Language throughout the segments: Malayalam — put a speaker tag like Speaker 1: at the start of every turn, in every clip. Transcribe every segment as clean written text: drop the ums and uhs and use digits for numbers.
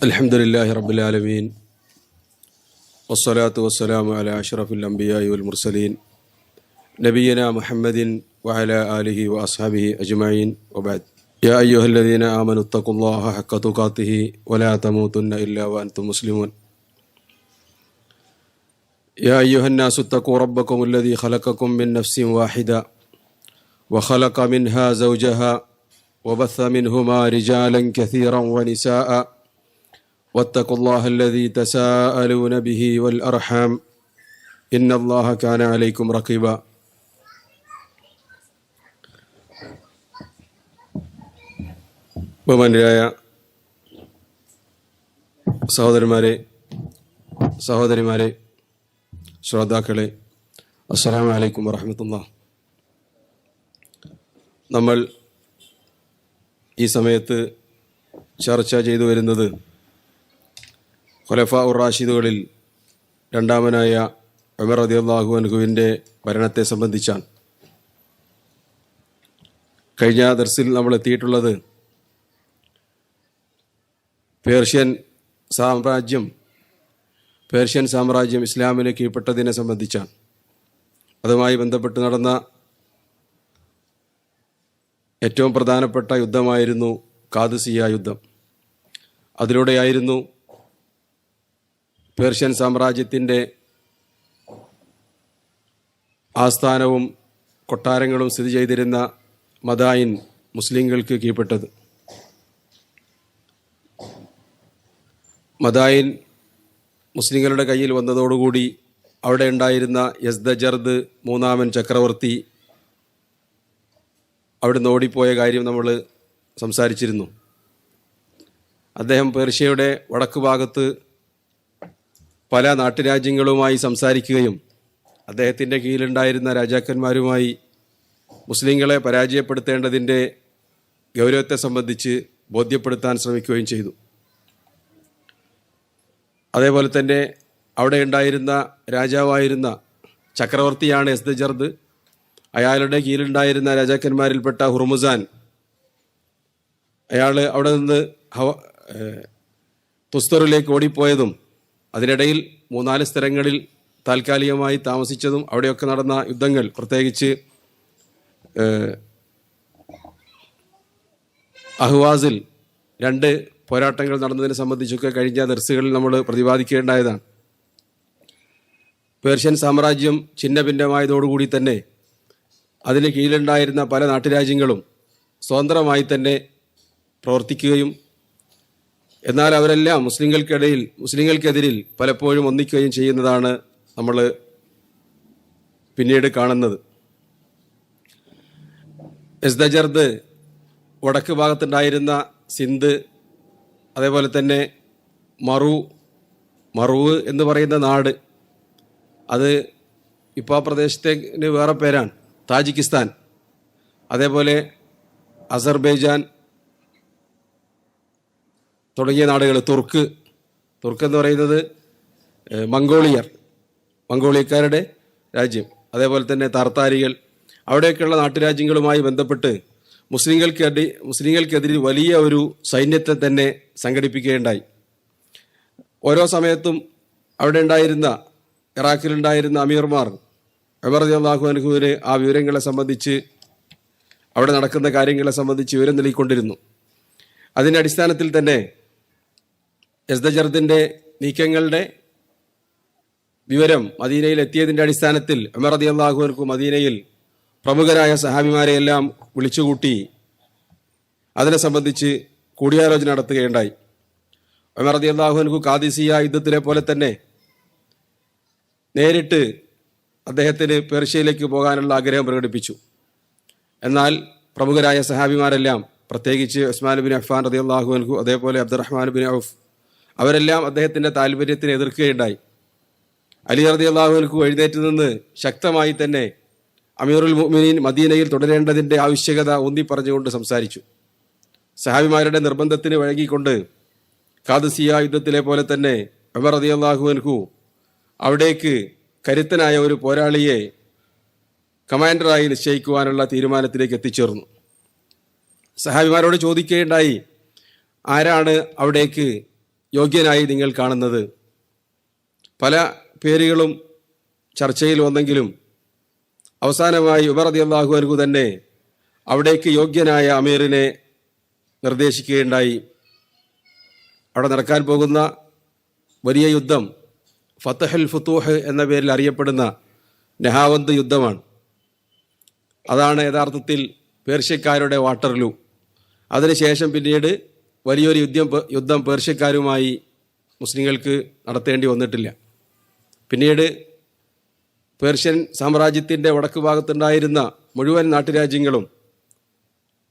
Speaker 1: അൽഹംദുലില്ലാഹി റബ്ബിൽ ആലമീൻ വസ്സലാത്തു വസ്സലാമു അലാ അഷ്റഫിൽ അംബിയാഇ വൽ മുർസലീൻ നബിയനാ മുഹമ്മദിൻ വഅലാ ആലിഹി വഅസ്ഹാബിഹി അജ്മഈൻ വബഅദ്. യാ അയ്യുഹല്ലദീന ആമനു തഖുല്ലാഹ ഹഖ്ക തുഖാതിഹി വലാ തമൂതുന്ന ഇല്ലാ വഅൻതും മുസ്ലിമൂൻ. യാ അയ്യുഹന്നാസു തഖൂ റബ്ബക്കുമുല്ലദീ ഖലഖക്കും മിൻ നഫ്സിൻ വാഹിദ വഖലഖ മിൻഹാ സൗജഹാ വബസ്സ മിൻഹുമാ റിജാലൻ കസീറൻ വനിസാഅ واتقوا الله الذي تساءلون به والأرحام إن الله كان عليكم رقيبا. ബഹുമാന്യരായ സഹോദരിമാരെ, ശ്രോതാക്കളെ, അസ്സലാമു അലൈക്കും വറഹ്മത്തുള്ളാഹി. നമ്മൾ ഈ സമയത്ത് ചർച്ച ചെയ്തു വരുന്നത് ഖുലഫാഉർ റാഷിദുകളിൽ രണ്ടാമനായ ഉമർ റളിയല്ലാഹു അൻഹുവിൻ്റെ ഭരണത്തെ സംബന്ധിച്ചാണ്. കഴിഞ്ഞ ദർസിൽ നമ്മൾ എത്തിയിട്ടുള്ളത് പേർഷ്യൻ സാമ്രാജ്യം ഇസ്ലാമിന് കീഴ്പ്പെട്ടതിനെ സംബന്ധിച്ചാണ്. അതുമായി ബന്ധപ്പെട്ട് നടന്ന ഏറ്റവും പ്രധാനപ്പെട്ട യുദ്ധമായിരുന്നു ഖാദിസിയ്യ യുദ്ധം. അതിലൂടെയായിരുന്നു പേർഷ്യൻ സാമ്രാജ്യത്തിൻ്റെ ആസ്ഥാനവും കൊട്ടാരങ്ങളും സ്ഥിതി ചെയ്തിരുന്ന മദായിൻ മുസ്ലിങ്ങൾക്ക് കീഴ്പ്പെട്ടത്. മദായിൻ മുസ്ലിങ്ങളുടെ കയ്യിൽ വന്നതോടുകൂടി അവിടെ ഉണ്ടായിരുന്ന യസ്ദജർദ് മൂന്നാമൻ ചക്രവർത്തി അവിടുന്ന് ഓടിപ്പോയ കാര്യം നമ്മൾ സംസാരിച്ചിരുന്നു. അദ്ദേഹം പേർഷ്യയുടെ വടക്ക് ഭാഗത്ത് പല നാട്ടുരാജ്യങ്ങളുമായി സംസാരിക്കുകയും അദ്ദേഹത്തിൻ്റെ കീഴിലുണ്ടായിരുന്ന രാജാക്കന്മാരുമായി മുസ്ലിങ്ങളെ പരാജയപ്പെടുത്തേണ്ടതിൻ്റെ ഗൗരവത്തെ സംബന്ധിച്ച് ബോധ്യപ്പെടുത്താൻ ശ്രമിക്കുകയും ചെയ്തു. അതേപോലെ തന്നെ അവിടെ ഉണ്ടായിരുന്ന രാജാവായിരുന്ന ചക്രവർത്തിയാണ് യസ്ദജർദ്. അയാളുടെ കീഴിലുണ്ടായിരുന്ന രാജാക്കന്മാരിൽപ്പെട്ട ഹുർമുസാൻ, അയാൾ അവിടെ നിന്ന് തുസ്തറിലേക്ക് ഓടിപ്പോയതും അതിനിടയിൽ 3-4 സ്ഥലങ്ങളിൽ താൽക്കാലികമായി താമസിച്ചതും അവിടെയൊക്കെ നടന്ന യുദ്ധങ്ങൾ, പ്രത്യേകിച്ച് അഹ്വാസിൽ 2 പോരാട്ടങ്ങൾ നടന്നതിനെ സംബന്ധിച്ചൊക്കെ കഴിഞ്ഞ ദർസുകളിൽ നമ്മൾ പ്രതിപാദിക്കേണ്ടതാണ്. പേർഷ്യൻ സാമ്രാജ്യം ഛിന്നഭിന്നമായതോടുകൂടി തന്നെ അതിന് കീഴിലുണ്ടായിരുന്ന പല നാട്ടുരാജ്യങ്ങളും സ്വതന്ത്രമായി തന്നെ പ്രവർത്തിക്കുകയും എന്നാൽ അവരെല്ലാം മുസ്ലിങ്ങൾക്കെതിരിൽ പലപ്പോഴും ഒന്നിക്കുകയും ചെയ്യുന്നതാണ് നമ്മൾ പിന്നീട് കാണുന്നത്. യസ്ദജർദ് വടക്ക് ഭാഗത്തുണ്ടായിരുന്ന സിന്ധ്, അതേപോലെ തന്നെ മറുവ് എന്ന് പറയുന്ന നാട്, അത് ഇപ്പോൾ ആ പ്രദേശത്തിന് വേറെ പേരാണ്, താജിക്കിസ്ഥാൻ, അതേപോലെ അസർബൈജാൻ തുടങ്ങിയ നാടുകൾ, തുർക്ക് എന്ന് പറയുന്നത് മംഗോളിയക്കാരുടെ രാജ്യം, അതേപോലെ തന്നെ താർത്താരികൾ, അവിടെയൊക്കെയുള്ള നാട്ടുരാജ്യങ്ങളുമായി ബന്ധപ്പെട്ട് മുസ്ലിങ്ങൾക്കെതിരെ വലിയ ഒരു സൈന്യത്തെ തന്നെ സംഘടിപ്പിക്കുകയുണ്ടായി. ഓരോ സമയത്തും അവിടെ ഉണ്ടായിരുന്ന ഇറാഖിലുണ്ടായിരുന്ന അമീർമാർ ഉമർ റളിയല്ലാഹു അൻഹുവിന് ആ വിവരങ്ങളെ സംബന്ധിച്ച്, അവിടെ നടക്കുന്ന കാര്യങ്ങളെ സംബന്ധിച്ച് വിവരം നൽകിക്കൊണ്ടിരുന്നു. അതിൻ്റെ അടിസ്ഥാനത്തിൽ തന്നെ യസ്ദജർദിൻ്റെ നീക്കങ്ങളുടെ വിവരം മദീനയിൽ എത്തിയതിൻ്റെ അടിസ്ഥാനത്തിൽ ഉമർ റളിയല്ലാഹു അൻഹു മദീനയിൽ പ്രമുഖരായ സഹാബിമാരെയെല്ലാം വിളിച്ചുകൂട്ടി അതിനെ സംബന്ധിച്ച് കൂടിയാലോചന നടത്തുകയുണ്ടായി. ഉമർ റളിയല്ലാഹു അൻഹു ഖാദിസിയ്യ യുദ്ധത്തിലെ പോലെ തന്നെ നേരിട്ട് അദ്ദേഹത്തിന് പേർഷ്യയിലേക്ക് പോകാനുള്ള ആഗ്രഹം പ്രകടിപ്പിച്ചു. എന്നാൽ പ്രമുഖരായ സഹാബിമാരെല്ലാം, പ്രത്യേകിച്ച് ഉസ്മാൻ ബിൻ അഫ്ഫാൻ റളിയല്ലാഹു അൻഹു, അതേപോലെ അബ്ദുറഹ്മാൻ ബിൻ ഔഫ്, അവരെല്ലാം അദ്ദേഹത്തിൻ്റെ താല്പര്യത്തിന് എതിർക്കുകയുണ്ടായി. അലി റളിയല്ലാഹു അൻഹു എഴുന്നേറ്റ് നിന്ന് ശക്തമായി തന്നെ അമീറുൽ മുഅ്മിനീൻ മദീനയിൽ തുടരേണ്ടതിൻ്റെ ആവശ്യകത ഊന്നി പറഞ്ഞുകൊണ്ട് സംസാരിച്ചു. സഹാബിമാരുടെ നിർബന്ധത്തിന് വഴങ്ങിക്കൊണ്ട് ഖാദിസിയ്യ യുദ്ധത്തിലെ പോലെ തന്നെ ഉമർ റളിയല്ലാഹു അൻഹു അവിടേക്ക് കരുത്തനായ ഒരു പോരാളിയെ കമാൻഡറായി നിശ്ചയിക്കുവാനുള്ള തീരുമാനത്തിലേക്ക് എത്തിച്ചേർന്നു. സഹാബിമാരോട് ചോദിക്കുകയുണ്ടായി, ആരാണ് അവിടേക്ക് യോഗ്യനായി നിങ്ങൾ കാണുന്നത്? പല പേരുകളും ചർച്ചയിൽ വന്നെങ്കിലും അവസാനമായി ഉമർ റളിയല്ലാഹു അൻഹു തന്നെ അവിടേക്ക് യോഗ്യനായ അമീറിനെ നിർദ്ദേശിക്കുകയുണ്ടായി. അവിടെ നടക്കാൻ പോകുന്ന വലിയ യുദ്ധം ഫതഹുൽ ഫുതൂഹ് എന്ന പേരിൽ അറിയപ്പെടുന്ന നെഹാവന്ത് യുദ്ധമാണ്. അതാണ് യഥാർത്ഥത്തിൽ പേർഷ്യക്കാരുടെ വാട്ടർലൂ. അതിനുശേഷം പിന്നീട് വലിയൊരു യുദ്ധം പേർഷ്യക്കാരുമായി മുസ്ലിങ്ങൾക്ക് നടത്തേണ്ടി വന്നിട്ടില്ല. പിന്നീട് പേർഷ്യൻ സാമ്രാജ്യത്തിൻ്റെ വടക്ക് ഭാഗത്തുണ്ടായിരുന്ന മുഴുവൻ നാട്ടുരാജ്യങ്ങളും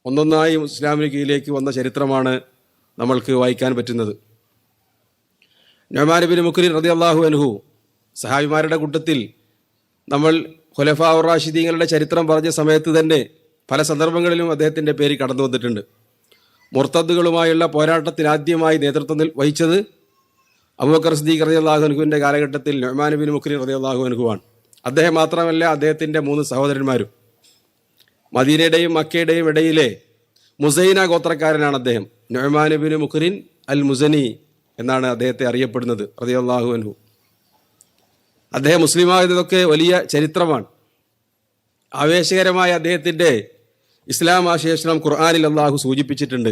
Speaker 1: ഒന്നൊന്നായി ഇസ്ലാമിന് കീഴിലേക്ക് വന്ന ചരിത്രമാണ് നമ്മൾക്ക് വായിക്കാൻ പറ്റുന്നത്. നുഅ്മാൻ ഇബ്നു മുഖ്രിൻ റളിയല്ലാഹു അൻഹു സഹാബിമാരുടെ കൂട്ടത്തിൽ നമ്മൾ ഖുലഫാ ഉർ റാഷിദീങ്ങളുടെ ചരിത്രം പറഞ്ഞ സമയത്ത് തന്നെ പല സന്ദർഭങ്ങളിലും അദ്ദേഹത്തിൻ്റെ പേര് കടന്നു വന്നിട്ടുണ്ട്. മുർത്തദ്ദുകളുമായുള്ള പോരാട്ടത്തിൽ ആദ്യമായി നേതൃത്വം വഹിച്ചത് അബൂബക്കർ സിദ്ദീഖ് റളിയല്ലാഹു അൻഹുവിൻ്റെ കാലഘട്ടത്തിൽ നുഅ്മാൻ ഇബ്നു മുഖ്രിൻ റളിയല്ലാഹു അൻഹുവാണ്. അദ്ദേഹം മാത്രമല്ല, അദ്ദേഹത്തിൻ്റെ 3 സഹോദരന്മാരും. മദീനയുടെയും മക്കയുടെയും ഇടയിലെ മുസൈന ഗോത്രക്കാരനാണ് അദ്ദേഹം. നുഅ്മാൻ ഇബ്നു മുഖ്രിൻ അൽ മുസനി എന്നാണ് അദ്ദേഹത്തെ അറിയപ്പെടുന്നത് റളിയല്ലാഹു അൻഹു. അദ്ദേഹം മുസ്ലിമായതൊക്കെ വലിയ ചരിത്രമാണ്. ആവേശകരമായ അദ്ദേഹത്തിൻ്റെ ഇസ്ലാം ആശേഷണം ഖുർആനിൽ അള്ളാഹു സൂചിപ്പിച്ചിട്ടുണ്ട്.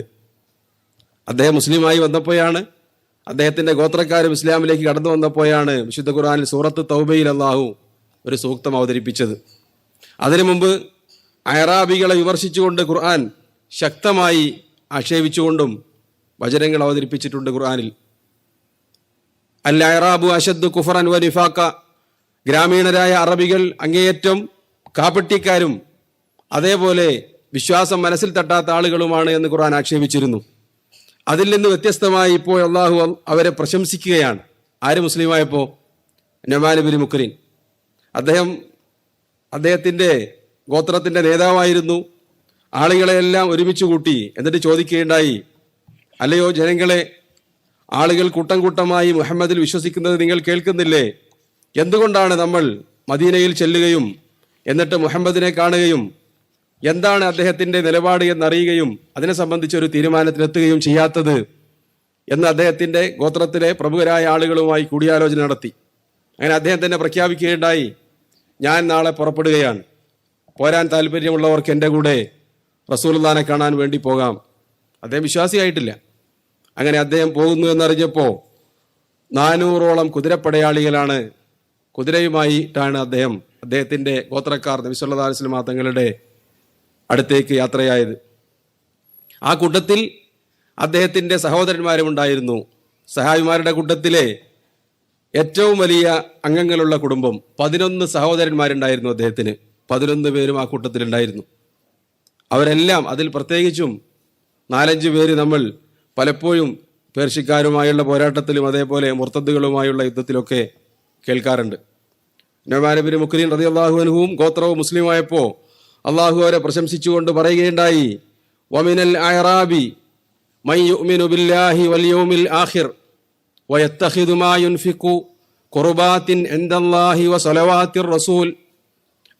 Speaker 1: അദ്ദേഹം മുസ്ലിമായി വന്നപ്പോഴാണ്, അദ്ദേഹത്തിൻ്റെ ഗോത്രക്കാരും ഇസ്ലാമിലേക്ക് കടന്നു വന്നപ്പോഴാണ് വിശുദ്ധ ഖുർആനിൽ സൂറത്ത് തൗബയിൽ അള്ളാഹു ഒരു സൂക്തം അവതരിപ്പിച്ചത്. അതിനു മുമ്പ് അയറാബികളെ വിമർശിച്ചുകൊണ്ട് ഖുർആൻ ശക്തമായി ആക്ഷേപിച്ചുകൊണ്ടും വചനങ്ങൾ അവതരിപ്പിച്ചിട്ടുണ്ട് ഖുർആനിൽ. അൽ അയറാബു അശദ്ദു കുഫറൻ വ നിഫാഖ, ഗ്രാമീണരായ അറബികൾ അങ്ങേയറ്റം കാപട്യക്കാരും അതേപോലെ വിശ്വാസം മനസ്സിൽ തട്ടാത്ത ആളുകളുമാണ് എന്ന് ഖുർആൻ ആക്ഷേപിച്ചിരുന്നു. അതിൽ നിന്ന് വ്യത്യസ്തമായി ഇപ്പോൾ അള്ളാഹു അവരെ പ്രശംസിക്കുകയാണ്. ആര് മുസ്ലിമായപ്പോൾ? നുഅ്മാൻ ഇബ്നു മുഖ്രിൻ. അദ്ദേഹത്തിൻ്റെ ഗോത്രത്തിൻ്റെ നേതാവായിരുന്നു. ആളുകളെല്ലാം ഒരുമിച്ച് കൂട്ടി എന്നിട്ട് ചോദിക്കുകയുണ്ടായി, അല്ലയോ ജനങ്ങളെ, ആളുകൾ കൂട്ടം കൂട്ടമായി മുഹമ്മദിൽ വിശ്വസിക്കുന്നത് നിങ്ങൾ കേൾക്കുന്നില്ലേ? എന്തുകൊണ്ടാണ് നമ്മൾ മദീനയിൽ ചെല്ലുകയും എന്നിട്ട് മുഹമ്മദിനെ കാണുകയും എന്താണ് അദ്ദേഹത്തിൻ്റെ നിലപാട് എന്നറിയുകയും അതിനെ സംബന്ധിച്ചൊരു തീരുമാനത്തിലെത്തുകയും ചെയ്യാത്തത് എന്ന് അദ്ദേഹത്തിൻ്റെ ഗോത്രത്തിലെ പ്രമുഖരായ ആളുകളുമായി കൂടിയാലോചന നടത്തി. അങ്ങനെ അദ്ദേഹം തന്നെ പ്രഖ്യാപിക്കുകയുണ്ടായി, ഞാൻ നാളെ പുറപ്പെടുകയാണ്. പോരാൻ താല്പര്യമുള്ളവർക്ക് എൻ്റെ കൂടെ റസൂലുള്ളാഹിനെ കാണാൻ വേണ്ടി പോകാം. അദ്ദേഹം വിശ്വാസിയായിട്ടില്ല. അങ്ങനെ അദ്ദേഹം പോകുന്നു എന്നറിഞ്ഞപ്പോൾ 400ഓളം കുതിരപ്പടയാളികളാണ് കുതിരയുമായിട്ടാണ് അദ്ദേഹത്തിൻ്റെ ഗോത്രക്കാർ നബി സല്ലല്ലാഹു അലൈഹി വസല്ലം തങ്ങളുടെ അടുത്തേക്ക് യാത്രയായത്. ആ കൂട്ടത്തിൽ അദ്ദേഹത്തിൻ്റെ സഹോദരന്മാരും ഉണ്ടായിരുന്നു. സഹാബിമാരുടെ കൂട്ടത്തിലെ ഏറ്റവും വലിയ അംഗങ്ങളുള്ള കുടുംബം 11 സഹോദരന്മാരുണ്ടായിരുന്നു അദ്ദേഹത്തിന്. 11 പേരും ആ കൂട്ടത്തിലുണ്ടായിരുന്നു. അവരെല്ലാം, അതിൽ പ്രത്യേകിച്ചും 4-5 പേര് നമ്മൾ പലപ്പോഴും പേർഷ്യക്കാരുമായുള്ള പോരാട്ടത്തിലും അതേപോലെ മുർത്തദ്ദുകളുമായുള്ള യുദ്ധത്തിലൊക്കെ കേൾക്കാറുണ്ട്. നുഅ്മാൻ ഇബ്നു മുഖ്രിൻ റളിയല്ലാഹു അൻഹുവും ഗോത്രവും മുസ്ലിമായപ്പോൾ അള്ളാഹു അവരെ പ്രശംസിച്ചുകൊണ്ട് പറയുകയുണ്ടായി, വമിനൽ അഅറാബി മൻ യുഅ്മിനു ബില്ലാഹി വൽ യൗമിൽ ആഖിർ വയത്തഖിദു മാ യുൻഫിഖു ഖുർബാത്തിൻ ഇൻദല്ലാഹി വസലവാത്തിർ റസൂൽ.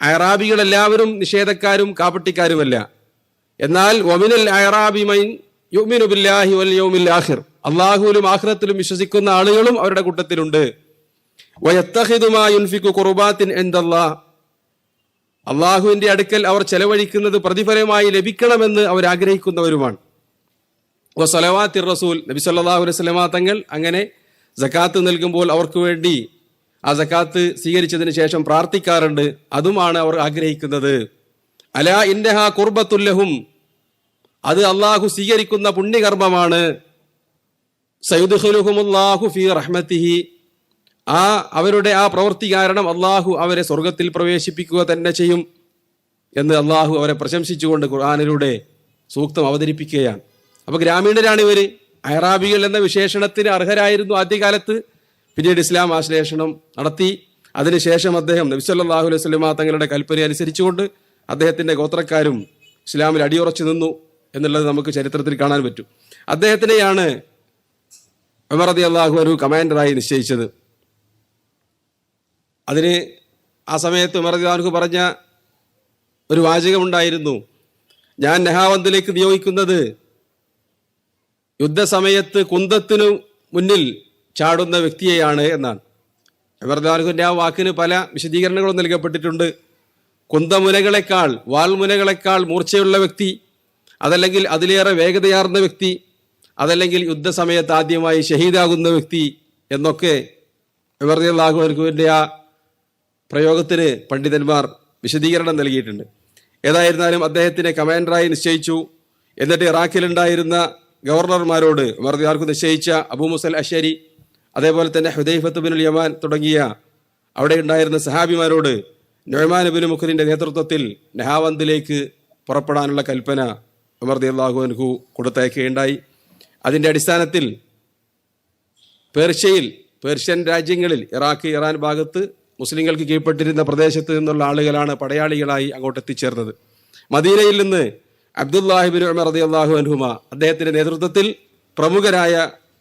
Speaker 1: അഅറാബികളെല്ലാവരും നിഷേധക്കാരും കാപട്യക്കാരുമല്ല. എന്നാൽ വമിനൽ അഅറാബി മൻ യുഅ്മിനു ബില്ലാഹി വൽ യൗമിൽ ആഖിർ, അള്ളാഹുവിലും ആഖിറത്തിലും വിശ്വസിക്കുന്ന ആളുകളും അവരുടെ കൂട്ടത്തിലുണ്ട്. വയത്തഖിദു മാ യുൻഫിഖു ഖുർബാത്തിൻ ഇൻദല്ലാഹ്, അള്ളാഹുവിൻ്റെ അടുക്കൽ അവർ ചെലവഴിക്കുന്നത് പ്രതിഫലമായി ലഭിക്കണമെന്ന് അവർ ആഗ്രഹിക്കുന്നവരുമാണ്. വസലവാത്തിർ റസൂൽ, നബി സല്ലല്ലാഹു അലൈഹി വസല്ലം തങ്ങൾ അങ്ങനെ സകാത്ത് നൽകുമ്പോൾ അവർക്ക് വേണ്ടി ആ സകാത്ത് സ്വീകരിച്ചതിന് ശേഷം പ്രാർത്ഥിക്കാറുണ്ട്. അതുമാണ് അവർ ആഗ്രഹിക്കുന്നത്. അലാ ഇന്നഹാ ഖുർബത്തുൽ ലഹും, അത് അള്ളാഹു സ്വീകരിക്കുന്ന പുണ്യകർമ്മമാണ്. സയുദ്ഖിലുഹുമുല്ലാഹു ഫീ റഹ്മത്തിഹി, അവരുടെ ആ പ്രവൃത്തി കാരണം അള്ളാഹു അവരെ സ്വർഗത്തിൽ പ്രവേശിപ്പിക്കുക തന്നെ ചെയ്യും എന്ന് അള്ളാഹു അവരെ പ്രശംസിച്ചുകൊണ്ട് ഖുർആനിലൂടെ സൂക്തം അവതരിപ്പിക്കുകയാണ്. അപ്പോൾ ഗ്രാമീണരാണ് ഇവർ. അയറാബികൾ എന്ന വിശേഷണത്തിന് അർഹരായിരുന്നു ആദ്യകാലത്ത്. പിന്നീട് ഇസ്ലാം ആശ്ലേഷണം നടത്തി. അതിനുശേഷം അദ്ദേഹം നബി സല്ലല്ലാഹു അലൈഹി വസല്ലം തങ്ങളുടെ കൽപ്പന അനുസരിച്ചുകൊണ്ട് അദ്ദേഹത്തിൻ്റെ ഗോത്രക്കാരും ഇസ്ലാമിൽ അടിയുറച്ചു നിന്നു എന്നുള്ളത് നമുക്ക് ചരിത്രത്തിൽ കാണാൻ പറ്റും. അദ്ദേഹത്തിനെയാണ് ഉമർ റളിയല്ലാഹു അൻഹു കമാൻഡറായി നിശ്ചയിച്ചത്. അതിന് ആ സമയത്ത് ഉമർ റളിയല്ലാഹു അൻഹു പറഞ്ഞ ഒരു വാചകമുണ്ടായിരുന്നു, ഞാൻ നെഹാവന്തിലേക്ക് നിയോഗിക്കുന്നത് യുദ്ധസമയത്ത് കുന്തത്തിനു മുന്നിൽ ചാടുന്ന വ്യക്തിയെയാണ് എന്നാണ്. ഉമർ റളിയല്ലാഹുവിന്റെ ആ വാക്കിന് പല വിശദീകരണങ്ങളും നൽകപ്പെട്ടിട്ടുണ്ട്. കുന്തമുനകളെക്കാൾ വാൾമുനകളെക്കാൾ മൂർച്ചയുള്ള വ്യക്തി, അതല്ലെങ്കിൽ അതിലേറെ വേഗതയാർന്ന വ്യക്തി, അതല്ലെങ്കിൽ യുദ്ധസമയത്ത് ആദ്യമായി ഷഹീദാകുന്ന വ്യക്തി എന്നൊക്കെ ഉമർ റളിയല്ലാഹുവിന്റെ ആ പ്രയോഗത്തിന് പണ്ഡിതന്മാർ വിശദീകരണം നൽകിയിട്ടുണ്ട്. ഏതായിരുന്നാലും അദ്ദേഹത്തിനെ കമാൻഡറായി നിശ്ചയിച്ചു. എന്നിട്ട് ഇറാഖിലുണ്ടായിരുന്ന ഗവർണർമാരോട് ഉമർ റളിയല്ലാഹു നിശ്ചയിച്ച അബൂ മുസൽ അശ്ശരി, അതേപോലെ തന്നെ ഹുദൈഫത്ത് ബിനുൽ യമാൻ തുടങ്ങിയ അവിടെ ഉണ്ടായിരുന്ന സഹാബിമാരോട് നുഅ്മാൻ ഇബ്നു മുഖ്രിന്റെ നേതൃത്വത്തിൽ നഹാവന്ദിലേക്ക് പുറപ്പെടാനുള്ള കൽപ്പന ഉമർ റളിയല്ലാഹു അൻഹു കൊടുത്തയക്കുകയുണ്ടായി. അതിൻ്റെ അടിസ്ഥാനത്തിൽ പേർഷ്യൻ രാജ്യങ്ങളിൽ ഇറാഖ്, ഇറാൻ ഭാഗത്ത് മുസ്ലിങ്ങൾക്ക് കീഴ്പ്പെട്ടിരുന്ന പ്രദേശത്ത് നിന്നുള്ള ആളുകളാണ് പടയാളികളായി അങ്ങോട്ട് എത്തിച്ചേർന്നത്. മദീനയിൽ നിന്ന് അബ്ദുല്ലാഹിബ്നു ഉമർ റളിയല്ലാഹു അൻഹുമ അദ്ദേഹത്തിന്റെ നേതൃത്വത്തിൽ പ്രമുഖരായ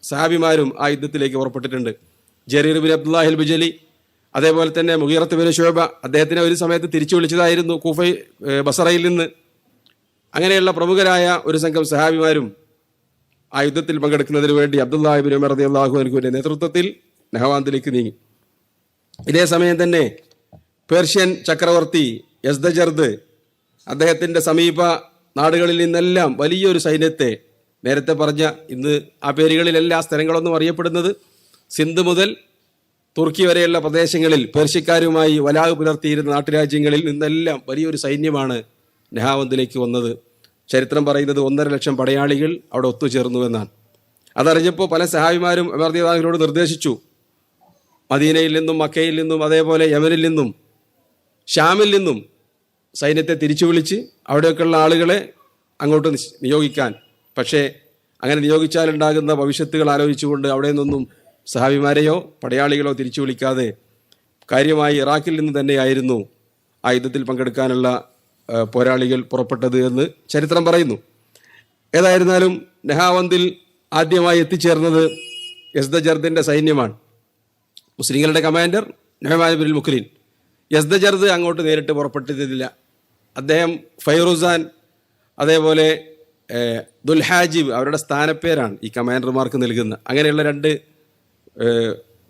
Speaker 1: സഹാബിമാരും ആ യുദ്ധത്തിലേക്ക് പുറപ്പെട്ടിട്ടുണ്ട്. ജരീർ ബിൻ അബ്ദുല്ലാഹിൽ ബുജലി, അതേപോലെ തന്നെ മുഗീറത്ത് ബിൻ ശുഅബ, അദ്ദേഹത്തിനെ ഒരു സമയത്ത് തിരിച്ചു വിളിച്ചതായിരുന്നു ബസറയിൽ നിന്ന്. അങ്ങനെയുള്ള പ്രമുഖരായ ഒരു സംഘം സഹാബിമാരും ആ യുദ്ധത്തിൽ പങ്കെടുക്കുന്നതിന് വേണ്ടി അബ്ദുല്ലാഹിബ്നു ഉമർ റളിയല്ലാഹു അൻഹുവിന്റെ നേതൃത്വത്തിൽ നഹവാന്ദിലേക്ക് നീങ്ങി. ഇതേ സമയം തന്നെ പേർഷ്യൻ ചക്രവർത്തി യസ്ദജർദ് അദ്ദേഹത്തിന്റെ സമീപ നാടുകളിൽ നിന്നെല്ലാം വലിയൊരു സൈന്യത്തെ, നേരത്തെ പറഞ്ഞ ഇന്ന് ആ പേരുകളിലെല്ലാം സ്ഥലങ്ങളൊന്നും അറിയപ്പെടുന്നത് സിന്ധ് മുതൽ തുർക്കി വരെയുള്ള പ്രദേശങ്ങളിൽ പേർഷ്യക്കാരുമായി വലാഹ് പുലർത്തിയിരുന്ന നാട്ടുരാജ്യങ്ങളിൽ നിന്നെല്ലാം വലിയൊരു സൈന്യമാണ് നഹാവന്ദിലേക്ക് വന്നത്. ചരിത്രം പറയുന്നത് 1.5 ലക്ഷം പടയാളികൾ അവിടെ ഒത്തുചേർന്നുവെന്നാണ്. അതറിഞ്ഞപ്പോൾ പല സഹാബിമാരും ഉമർ റളിയല്ലാഹുവിനോട് നിർദ്ദേശിച്ചു, മദീനയിൽ നിന്നും മക്കയിൽ നിന്നും അതേപോലെ യമനിൽ നിന്നും ഷാമിൽ നിന്നും സൈന്യത്തെ തിരിച്ചു വിളിച്ച് അവിടെയൊക്കെയുള്ള ആളുകളെ അങ്ങോട്ട് നിയോഗിക്കാൻ. പക്ഷേ അങ്ങനെ നിയോഗിച്ചാലുണ്ടാകുന്ന ഭവിഷ്യത്തുകൾ ആലോചിച്ചുകൊണ്ട് അവിടെ നിന്നൊന്നും സഹാബിമാരെയോ പടയാളികളോ തിരിച്ചു വിളിക്കാതെ കാര്യമായി ഇറാഖിൽ നിന്ന് തന്നെയായിരുന്നു ആ യുദ്ധത്തിൽ പങ്കെടുക്കാനുള്ള പോരാളികൾ പുറപ്പെട്ടത് എന്ന് ചരിത്രം പറയുന്നു. ഏതായിരുന്നാലും നഹാവന്ദിൽ ആദ്യമായി എത്തിച്ചേർന്നത് യസ്ദജർദിന്റെ സൈന്യമാണ്. മുസ്ലിങ്ങളുടെ കമാൻഡർ നുഅ്മാൻ ഇബ്നുൽ മുഖ്രിൻ. യസ്ദജർദ് അങ്ങോട്ട് നേരിട്ട് പുറപ്പെട്ടിരുന്നില്ല. അദ്ദേഹം ഫൈറുസാൻ, അതേപോലെ ദുൽഹാജിബ് അവരുടെ സ്ഥാനപ്പേരാണ് ഈ കമാൻഡർമാർക്ക് നൽകുന്നത്. അങ്ങനെയുള്ള 2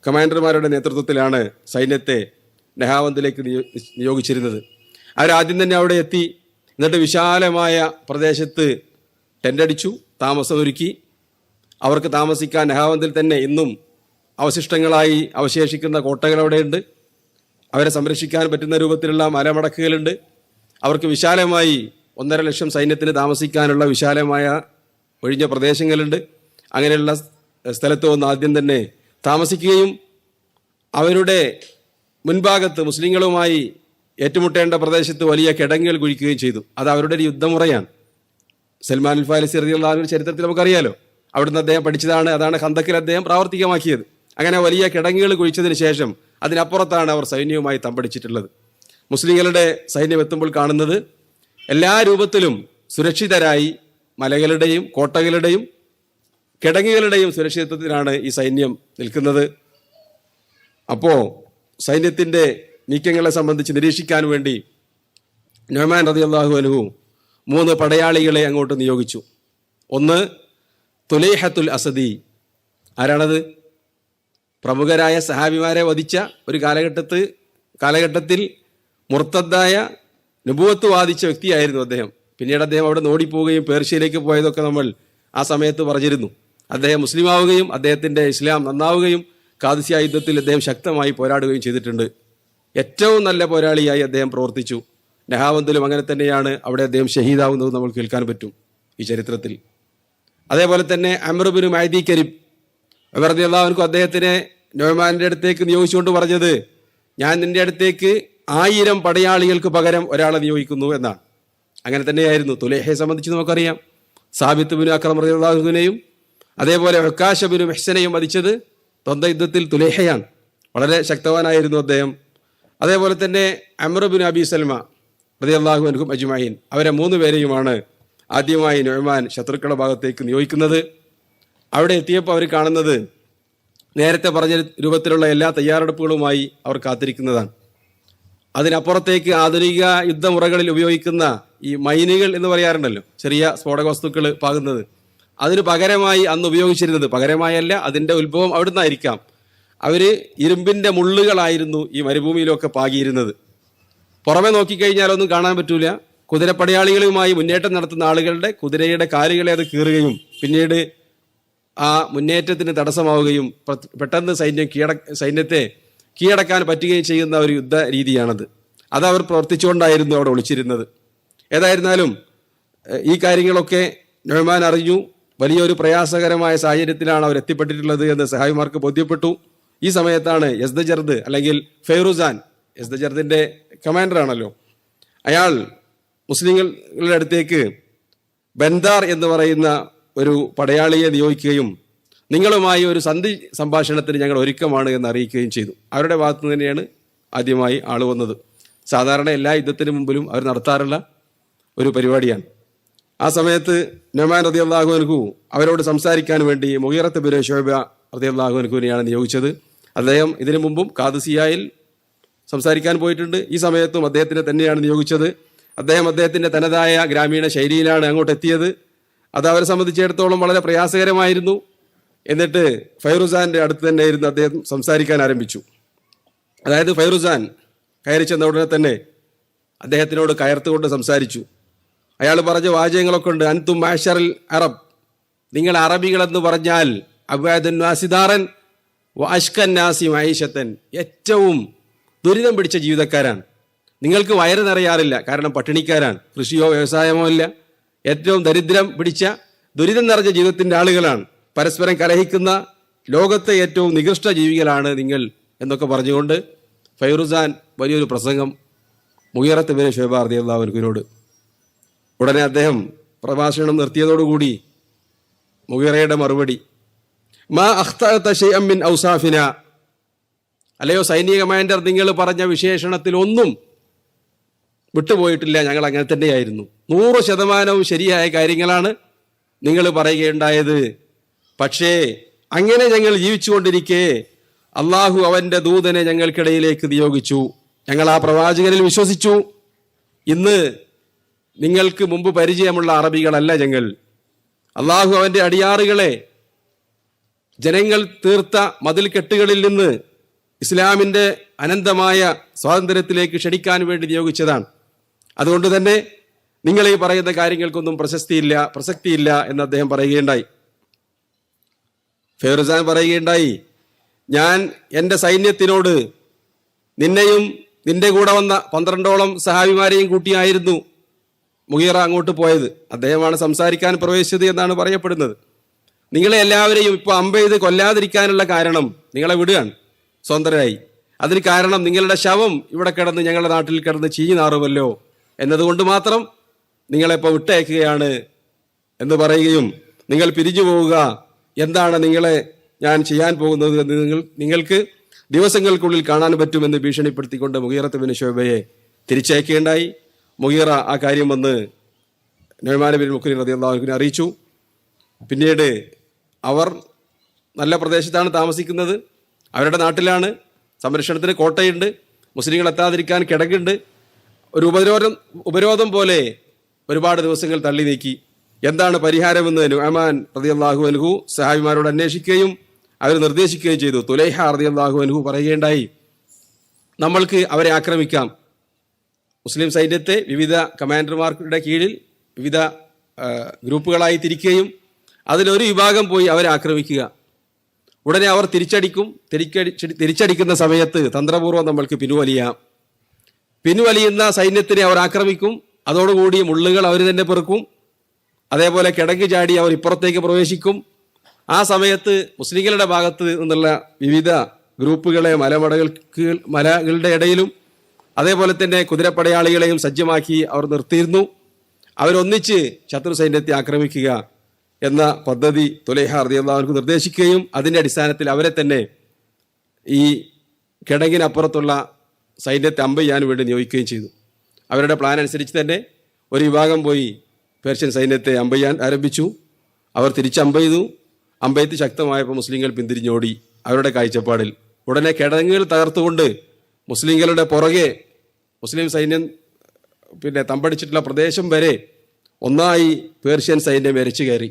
Speaker 1: കമാൻഡർമാരുടെ നേതൃത്വത്തിലാണ് സൈന്യത്തെ നഹാവന്ദിലേക്ക് നിയോഗിച്ചിരുന്നത്. അവരാദ്യം തന്നെ അവിടെ എത്തി. എന്നിട്ട് വിശാലമായ പ്രദേശത്ത് ടെൻ്റടിച്ചു, താമസമൊരുക്കി. അവർക്ക് താമസിക്കാൻ നഹാവന്ദിൽ തന്നെ ഇന്നും അവശിഷ്ടങ്ങളായി അവശേഷിക്കുന്ന കോട്ടകൾ അവിടെയുണ്ട്. അവരെ സംരക്ഷിക്കാൻ പറ്റുന്ന രൂപത്തിലുള്ള മലമടക്കുകളുണ്ട്. അവർക്ക് വിശാലമായി 1.5 ലക്ഷം സൈന്യത്തിന് താമസിക്കാനുള്ള വിശാലമായ ഒഴിഞ്ഞ പ്രദേശങ്ങളുണ്ട്. അങ്ങനെയുള്ള സ്ഥലത്ത് വന്ന് ആദ്യം തന്നെ താമസിക്കുകയും അവരുടെ മുൻഭാഗത്ത് മുസ്ലിങ്ങളുമായി ഏറ്റുമുട്ടേണ്ട പ്രദേശത്ത് വലിയ കിടങ്ങുകൾ കുഴിക്കുകയും ചെയ്തു. അത് അവരുടെ ഒരു യുദ്ധമുറയാണ്. സൽമാൻ അൽ ഫാരിസി റളിയല്ലാഹു അൻഹു ചരിത്രത്തിൽ നമുക്കറിയാലോ, അവിടുന്ന് അദ്ദേഹം പഠിച്ചതാണ്. അതാണ് ഖന്തക്കിൽ അദ്ദേഹം പ്രാവർത്തികമാക്കിയത്. അങ്ങനെ വലിയ കിടങ്ങുകൾ കുഴിച്ചതിന് ശേഷം അതിനപ്പുറത്താണ് അവർ സൈന്യവുമായി തമ്പടിച്ചിട്ടുള്ളത്. മുസ്ലിങ്ങളുടെ സൈന്യം എത്തുമ്പോൾ കാണുന്നത് എല്ലാ രൂപത്തിലും സുരക്ഷിതരായി മലകളുടെയും കോട്ടകളുടെയും കിടങ്ങുകളുടെയും സുരക്ഷിതത്വത്തിലാണ് ഈ സൈന്യം നിൽക്കുന്നത്. അപ്പോൾ സൈന്യത്തിൻ്റെ നീക്കങ്ങളെ സംബന്ധിച്ച് നിരീക്ഷിക്കാൻ വേണ്ടി നുഅ്മാൻ റളിയല്ലാഹു അൻഹു 3 പടയാളികളെ അങ്ങോട്ട് നിയോഗിച്ചു. ഒന്ന് തുലൈഹത്തുൽ അസദി. ആരാണത്? പ്രമുഖരായ സഹാബിമാരെ വധിച്ച ഒരു കാലഘട്ടത്തിൽ മുർത്തദ്ദായ നുബുവത്ത് വാദിച്ച വ്യക്തിയായിരുന്നു അദ്ദേഹം. പിന്നീട് അദ്ദേഹം അവിടെ ഓടിപ്പോവുകയും പേർഷ്യയിലേക്ക് പോയതൊക്കെ നമ്മൾ ആ സമയത്ത് പറഞ്ഞിരുന്നു. അദ്ദേഹം മുസ്ലിമാവുകയും അദ്ദേഹത്തിൻ്റെ ഇസ്ലാം നന്നാവുകയും ഖാദിസിയ യുദ്ധത്തിൽ അദ്ദേഹം ശക്തമായി പോരാടുകയും ചെയ്തിട്ടുണ്ട്. ഏറ്റവും നല്ല പോരാളിയായി അദ്ദേഹം പ്രവർത്തിച്ചു. നഹാവന്ദിലും അങ്ങനെ തന്നെയാണ്. അവിടെ അദ്ദേഹം ഷഹീദാവുന്നത് നമ്മൾ കേൾക്കാൻ പറ്റും ഈ ചരിത്രത്തിൽ. അതേപോലെ തന്നെ അംർ ഇബ്നു മഅദി കരീബ് റളിയല്ലാഹു അൻഹു അദ്ദേഹത്തിനെ നുഅ്മാന്റെ അടുത്തേക്ക് നിയോഗിച്ചുകൊണ്ട് പറഞ്ഞത്, ഞാൻ നിന്റെ അടുത്തേക്ക് 1000 പടയാളികൾക്ക് പകരം ഒരാളെ നിയോഗിക്കുന്നു എന്നാണ്. അങ്ങനെ തന്നെയായിരുന്നു. തുലൈഹയെ സംബന്ധിച്ച് നമുക്കറിയാം. സാബിത്ത് ബിൻ അക്രം റളിയല്ലാഹു അൻഹുവിനെയും അതേപോലെ ഉക്കാശ ബിൻ മുഹ്സനെയും വധിച്ചത് ദ്വന്ദ്വ യുദ്ധത്തിൽ തുലൈഹയാണ്. വളരെ ശക്തവാനായിരുന്നു അദ്ദേഹം. അതേപോലെ തന്നെ അംർ ബിൻ അബി സൽമ റളിയല്ലാഹു അൻഹും അജ്മഈൻ, അവരെ 3 പേരെയുമാണ് ആദ്യമായി നുഅ്മാൻ ശത്രുക്കളുടെ ഭാഗത്തേക്ക് നിയോഗിക്കുന്നത്. അവിടെ എത്തിയപ്പോൾ അവർ കാണുന്നത് നേരത്തെ പറഞ്ഞ രൂപത്തിലുള്ള എല്ലാ തയ്യാറെടുപ്പുകളുമായി അവർ കാത്തിരിക്കുന്നതാണ്. അതിനപ്പുറത്തേക്ക് ആധുനിക യുദ്ധമുറകളിൽ ഉപയോഗിക്കുന്ന ഈ മൈനുകൾ എന്ന് പറയാറുണ്ടല്ലോ, ചെറിയ സ്ഫോടക വസ്തുക്കൾ പാകുന്നത്, അതിന് പകരമായി അന്ന് ഉപയോഗിച്ചിരുന്നത്, പകരമായല്ല, അതിൻ്റെ ഉത്ഭവം അവിടുന്നായിരിക്കാം, അവർ ഇരുമ്പിൻ്റെ മുള്ളുകളായിരുന്നു ഈ മരുഭൂമിയിലൊക്കെ പാകിയിരുന്നത്. പുറമെ നോക്കിക്കഴിഞ്ഞാൽ ഒന്നും കാണാൻ പറ്റൂല. കുതിരപ്പടയാളികളുമായി മുന്നേറ്റം നടത്തുന്ന ആളുകളുടെ കുതിരയുടെ കാലുകളെ അത് കീറുകയും പിന്നീട് ആ മുന്നേറ്റത്തിന് തടസ്സമാവുകയും പെട്ടെന്ന് സൈന്യത്തെ കീഴടക്കാൻ പറ്റുകയും ചെയ്യുന്ന ഒരു യുദ്ധ രീതിയാണത്. അതവർ പ്രവർത്തിച്ചുകൊണ്ടായിരുന്നു അവിടെ ഒളിച്ചിരുന്നത്. ഏതായിരുന്നാലും ഈ കാര്യങ്ങളൊക്കെ നുഅ്മാൻ അറിഞ്ഞു. വലിയൊരു പ്രയാസകരമായ സാഹചര്യത്തിലാണ് അവർ എത്തിപ്പെട്ടിട്ടുള്ളത് എന്ന് സഹാബിമാർക്ക് ബോധ്യപ്പെട്ടു. ഈ സമയത്താണ് യസ്ദജർദ് അല്ലെങ്കിൽ ഫൈറുസാൻ, യസ്ദജർദിൻ്റെ കമാൻഡറാണല്ലോ, അയാൾ മുസ്ലിങ്ങളുടെ അടുത്തേക്ക് ബന്ദാർ എന്ന് പറയുന്ന ഒരു പടയാളിയെ നിയോഗിക്കുകയും നിങ്ങളുമായി ഒരു സന്ധി സംഭാഷണത്തിന് ഞങ്ങൾ ഒരുക്കമാണ് എന്ന് അറിയിക്കുകയും ചെയ്തു. അവരുടെ ഭാഗത്തു തന്നെയാണ് ആദ്യമായി ആൾ വന്നത്. സാധാരണ എല്ലാ യുദ്ധത്തിന് മുമ്പിലും അവർ നടത്താറുള്ള ഒരു പരിപാടിയാണ്. ആ സമയത്ത് നുഅ്മാൻ റളിയല്ലാഹു അൻഹു അവരോട് സംസാരിക്കാൻ വേണ്ടി മുഗീറത്ത് ബിൻ ശുഅബ റളിയല്ലാഹു അൻഹുവിനെയാണ് നിയോഗിച്ചത്. അദ്ദേഹം ഇതിനു മുമ്പും ഖാദിസിയയിൽ സംസാരിക്കാൻ പോയിട്ടുണ്ട്. ഈ സമയത്തും അദ്ദേഹത്തിനെ തന്നെയാണ് നിയോഗിച്ചത്. അദ്ദേഹത്തിൻ്റെ തനതായ ഗ്രാമീണ ശൈലിയിലാണ് അങ്ങോട്ട് എത്തിയത്. അത് അവരെ സംബന്ധിച്ചിടത്തോളം വളരെ പ്രയാസകരമായിരുന്നു. എന്നിട്ട് ഫൈറുസാൻ്റെ അടുത്ത് തന്നെ ഇരുന്ന് അദ്ദേഹം സംസാരിക്കാൻ ആരംഭിച്ചു. അതായത് ഫൈറുസാൻ കയറി ചെന്ന ഉടനെ തന്നെ അദ്ദേഹത്തിനോട് കയർത്തുകൊണ്ട് സംസാരിച്ചു. അയാൾ പറഞ്ഞ വാചകങ്ങളൊക്കെ ഉണ്ട്. അൻതും മാഷറിൽ അറബ്, നിങ്ങൾ അറബികളെന്ന് പറഞ്ഞാൽ അബ്വാദൻ നാസിദാറൻ വഅഷ്കൻ നാസി മഈശത്തൻ, ഏറ്റവും ദുരിതം പിടിച്ച ജീവിതക്കാരാണ്. നിങ്ങൾക്ക് വയറ് നിറയാറില്ല, കാരണം പട്ടിണിക്കാരാണ്, കൃഷിയോ വ്യവസായമോ ഇല്ല. ഏറ്റവും ദരിദ്രം പിടിച്ച ദുരിതം നിറഞ്ഞ ജീവിതത്തിൻ്റെ ആളുകളാണ്, പരസ്പരം കലഹിക്കുന്ന ലോകത്തെ ഏറ്റവും നികൃഷ്ട ജീവികളാണ് നിങ്ങൾ എന്നൊക്കെ പറഞ്ഞുകൊണ്ട് ഫൈറുസാൻ വലിയൊരു പ്രസംഗം മുഗീറത്ത് ബിൻ ശുഅബ റളിയല്ലാഹു അൻഹുവിനോട്. ഉടനെ അദ്ദേഹം പ്രഭാഷണം നിർത്തിയതോടുകൂടി മുഗീറയുടെ മറുപടി, മാ അഖ്തഅത ശൈഅൻ മിൻ ഔസാഫിന, അല്ലയോ സൈനിക കമാൻഡർ, നിങ്ങൾ പറഞ്ഞ വിശേഷണത്തിൽ ഒന്നും വിട്ടുപോയിട്ടില്ല, ഞങ്ങൾ അങ്ങനെ തന്നെയായിരുന്നു. 100% ശരിയായ കാര്യങ്ങളാണ് നിങ്ങൾ പറയുകയുണ്ടായത്. പക്ഷേ അങ്ങനെ ഞങ്ങൾ ജീവിച്ചുകൊണ്ടിരിക്കെ അള്ളാഹു അവൻ്റെ ദൂതനെ ഞങ്ങൾക്കിടയിലേക്ക് നിയോഗിച്ചു. ഞങ്ങൾ ആ പ്രവാചകനിൽ വിശ്വസിച്ചു. ഇന്ന് നിങ്ങൾക്ക് മുമ്പ് പരിചയമുള്ള അറബികളല്ല ഞങ്ങൾ. അള്ളാഹു അവൻ്റെ അടിയാറുകളെ ജനങ്ങൾ തീർത്ത മതിൽക്കെട്ടുകളിൽ നിന്ന് ഇസ്ലാമിൻ്റെ അനന്തമായ സ്വാതന്ത്ര്യത്തിലേക്ക് ക്ഷണിക്കാൻ വേണ്ടി നിയോഗിച്ചതാണ്. അതുകൊണ്ട് തന്നെ നിങ്ങൾ ഈ പറയുന്ന കാര്യങ്ങൾക്കൊന്നും പ്രസക്തിയില്ല എന്ന് അദ്ദേഹം പറയുകയുണ്ടായി. ഫൈറുസാൻ പറയുകയുണ്ടായി, ഞാൻ എൻ്റെ സൈന്യത്തിനോട് നിന്നെയും നിന്റെ കൂടെ വന്ന 12ഓളം സഹാബിമാരെയും കൂട്ടിയായിരുന്നു മുഗീറ അങ്ങോട്ട് പോയത്. അദ്ദേഹമാണ് സംസാരിക്കാൻ പ്രവേശിച്ചത് എന്നാണ് പറയപ്പെടുന്നത്. നിങ്ങളെ എല്ലാവരെയും ഇപ്പോൾ അമ്പെയ്ത് കൊല്ലാതിരിക്കാനുള്ള കാരണം നിങ്ങളെ വിടുകയാണ് സ്വതന്ത്രരായി. അതിന് കാരണം നിങ്ങളുടെ ശവം ഇവിടെ കിടന്ന് ഞങ്ങളുടെ നാട്ടിൽ കിടന്ന് ചീഞ്ഞാറുമല്ലോ എന്നതുകൊണ്ട് മാത്രം നിങ്ങളെപ്പോൾ വിട്ടയക്കുകയാണ് എന്ന് പറയുകയും നിങ്ങൾ പിരിഞ്ഞു പോവുക, എന്താണ് നിങ്ങളെ ഞാൻ ചെയ്യാൻ പോകുന്നത് എന്ന് നിങ്ങൾക്ക് ദിവസങ്ങൾക്കുള്ളിൽ കാണാൻ പറ്റുമെന്ന് ഭീഷണിപ്പെടുത്തിക്കൊണ്ട് മുഗീറത്ത് ബിൻ ശുഅബയെ തിരിച്ചയക്കുകയുണ്ടായി. മുഗീറ ആ കാര്യം വന്ന് നുഅ്മാൻ ബിൻ മുഖ്രിൻ റളിയല്ലാഹു അൻഹുവിനെ അറിയിച്ചു. പിന്നീട് അവർ നല്ല പ്രദേശത്താണ് താമസിക്കുന്നത്, അവരുടെ നാട്ടിലാണ്, സംരക്ഷണത്തിന് കോട്ടയുണ്ട്, മുസ്ലിങ്ങൾ എത്താതിരിക്കാൻ കിടക്കുണ്ട്. ഒരു ഉപരോധം പോലെ ഒരുപാട് ദിവസങ്ങൾ തള്ളി നീക്കി. എന്താണ് പരിഹാരമെന്ന് നുഅ്മാൻ റളിയല്ലാഹു അൻഹു സഹാബിമാരോട് അന്വേഷിക്കുകയും അവർ നിർദ്ദേശിക്കുകയും ചെയ്തു. തുലൈഹ റളിയല്ലാഹു അൻഹു പറയുകയുണ്ടായി, നമ്മൾക്ക് അവരെ ആക്രമിക്കാം. മുസ്ലിം സൈന്യത്തെ വിവിധ കമാൻഡർമാരുടെ കീഴിൽ വിവിധ ഗ്രൂപ്പുകളായി തിരിക്കുകയും അതിലൊരു വിഭാഗം പോയി അവരെ ആക്രമിക്കുക. ഉടനെ അവർ തിരിച്ചടിക്കുന്ന സമയത്ത് തന്ത്രപൂർവ്വം നമ്മൾക്ക് പിൻവലിയുന്ന സൈന്യത്തിനെ അവർ ആക്രമിക്കും. അതോടുകൂടി മുള്ളുകൾ അവർ തന്നെ പെറുക്കും. അതേപോലെ കിടങ്ങ് ചാടി അവർ ഇപ്പുറത്തേക്ക് പ്രവേശിക്കും. ആ സമയത്ത് മുസ്ലിങ്ങളുടെ ഭാഗത്ത് നിന്നുള്ള വിവിധ ഗ്രൂപ്പുകളെ മലകളുടെ ഇടയിലും അതേപോലെ തന്നെ കുതിരപ്പടയാളികളെയും സജ്ജമാക്കി അവർ നിർത്തിയിരുന്നു. അവരൊന്നിച്ച് ശത്രു സൈന്യത്തെ ആക്രമിക്കുക എന്ന പദ്ധതി തുലൈഹ റളിയല്ലാഹു അൻഹു നിർദ്ദേശിക്കുകയും അതിൻ്റെ അടിസ്ഥാനത്തിൽ അവരെ തന്നെ ഈ കിടങ്ങിനപ്പുറത്തുള്ള സൈന്യത്തെ അമ്പെയ്യാൻ വേണ്ടി നിയോഗിക്കുകയും ചെയ്തു. അവരുടെ പ്ലാൻ അനുസരിച്ച് തന്നെ ഒരു വിഭാഗം പോയി പേർഷ്യൻ സൈന്യത്തെ അമ്പെയ്യാൻ ആരംഭിച്ചു. അവർ തിരിച്ചമ്പെയ്തു. അമ്പെയ്ത്ത് ശക്തമായപ്പോൾ മുസ്ലിങ്ങൾ പിന്തിരിഞ്ഞോടി അവരുടെ കാഴ്ചപ്പാടിൽ. ഉടനെ കിടങ്ങുകൾ തകർത്തുകൊണ്ട് മുസ്ലിങ്ങളുടെ പുറകെ മുസ്ലിം സൈന്യം തമ്പടിച്ചിട്ടുള്ള പ്രദേശം വരെ ഒന്നായി പേർഷ്യൻ സൈന്യം എരച്ചു കയറി.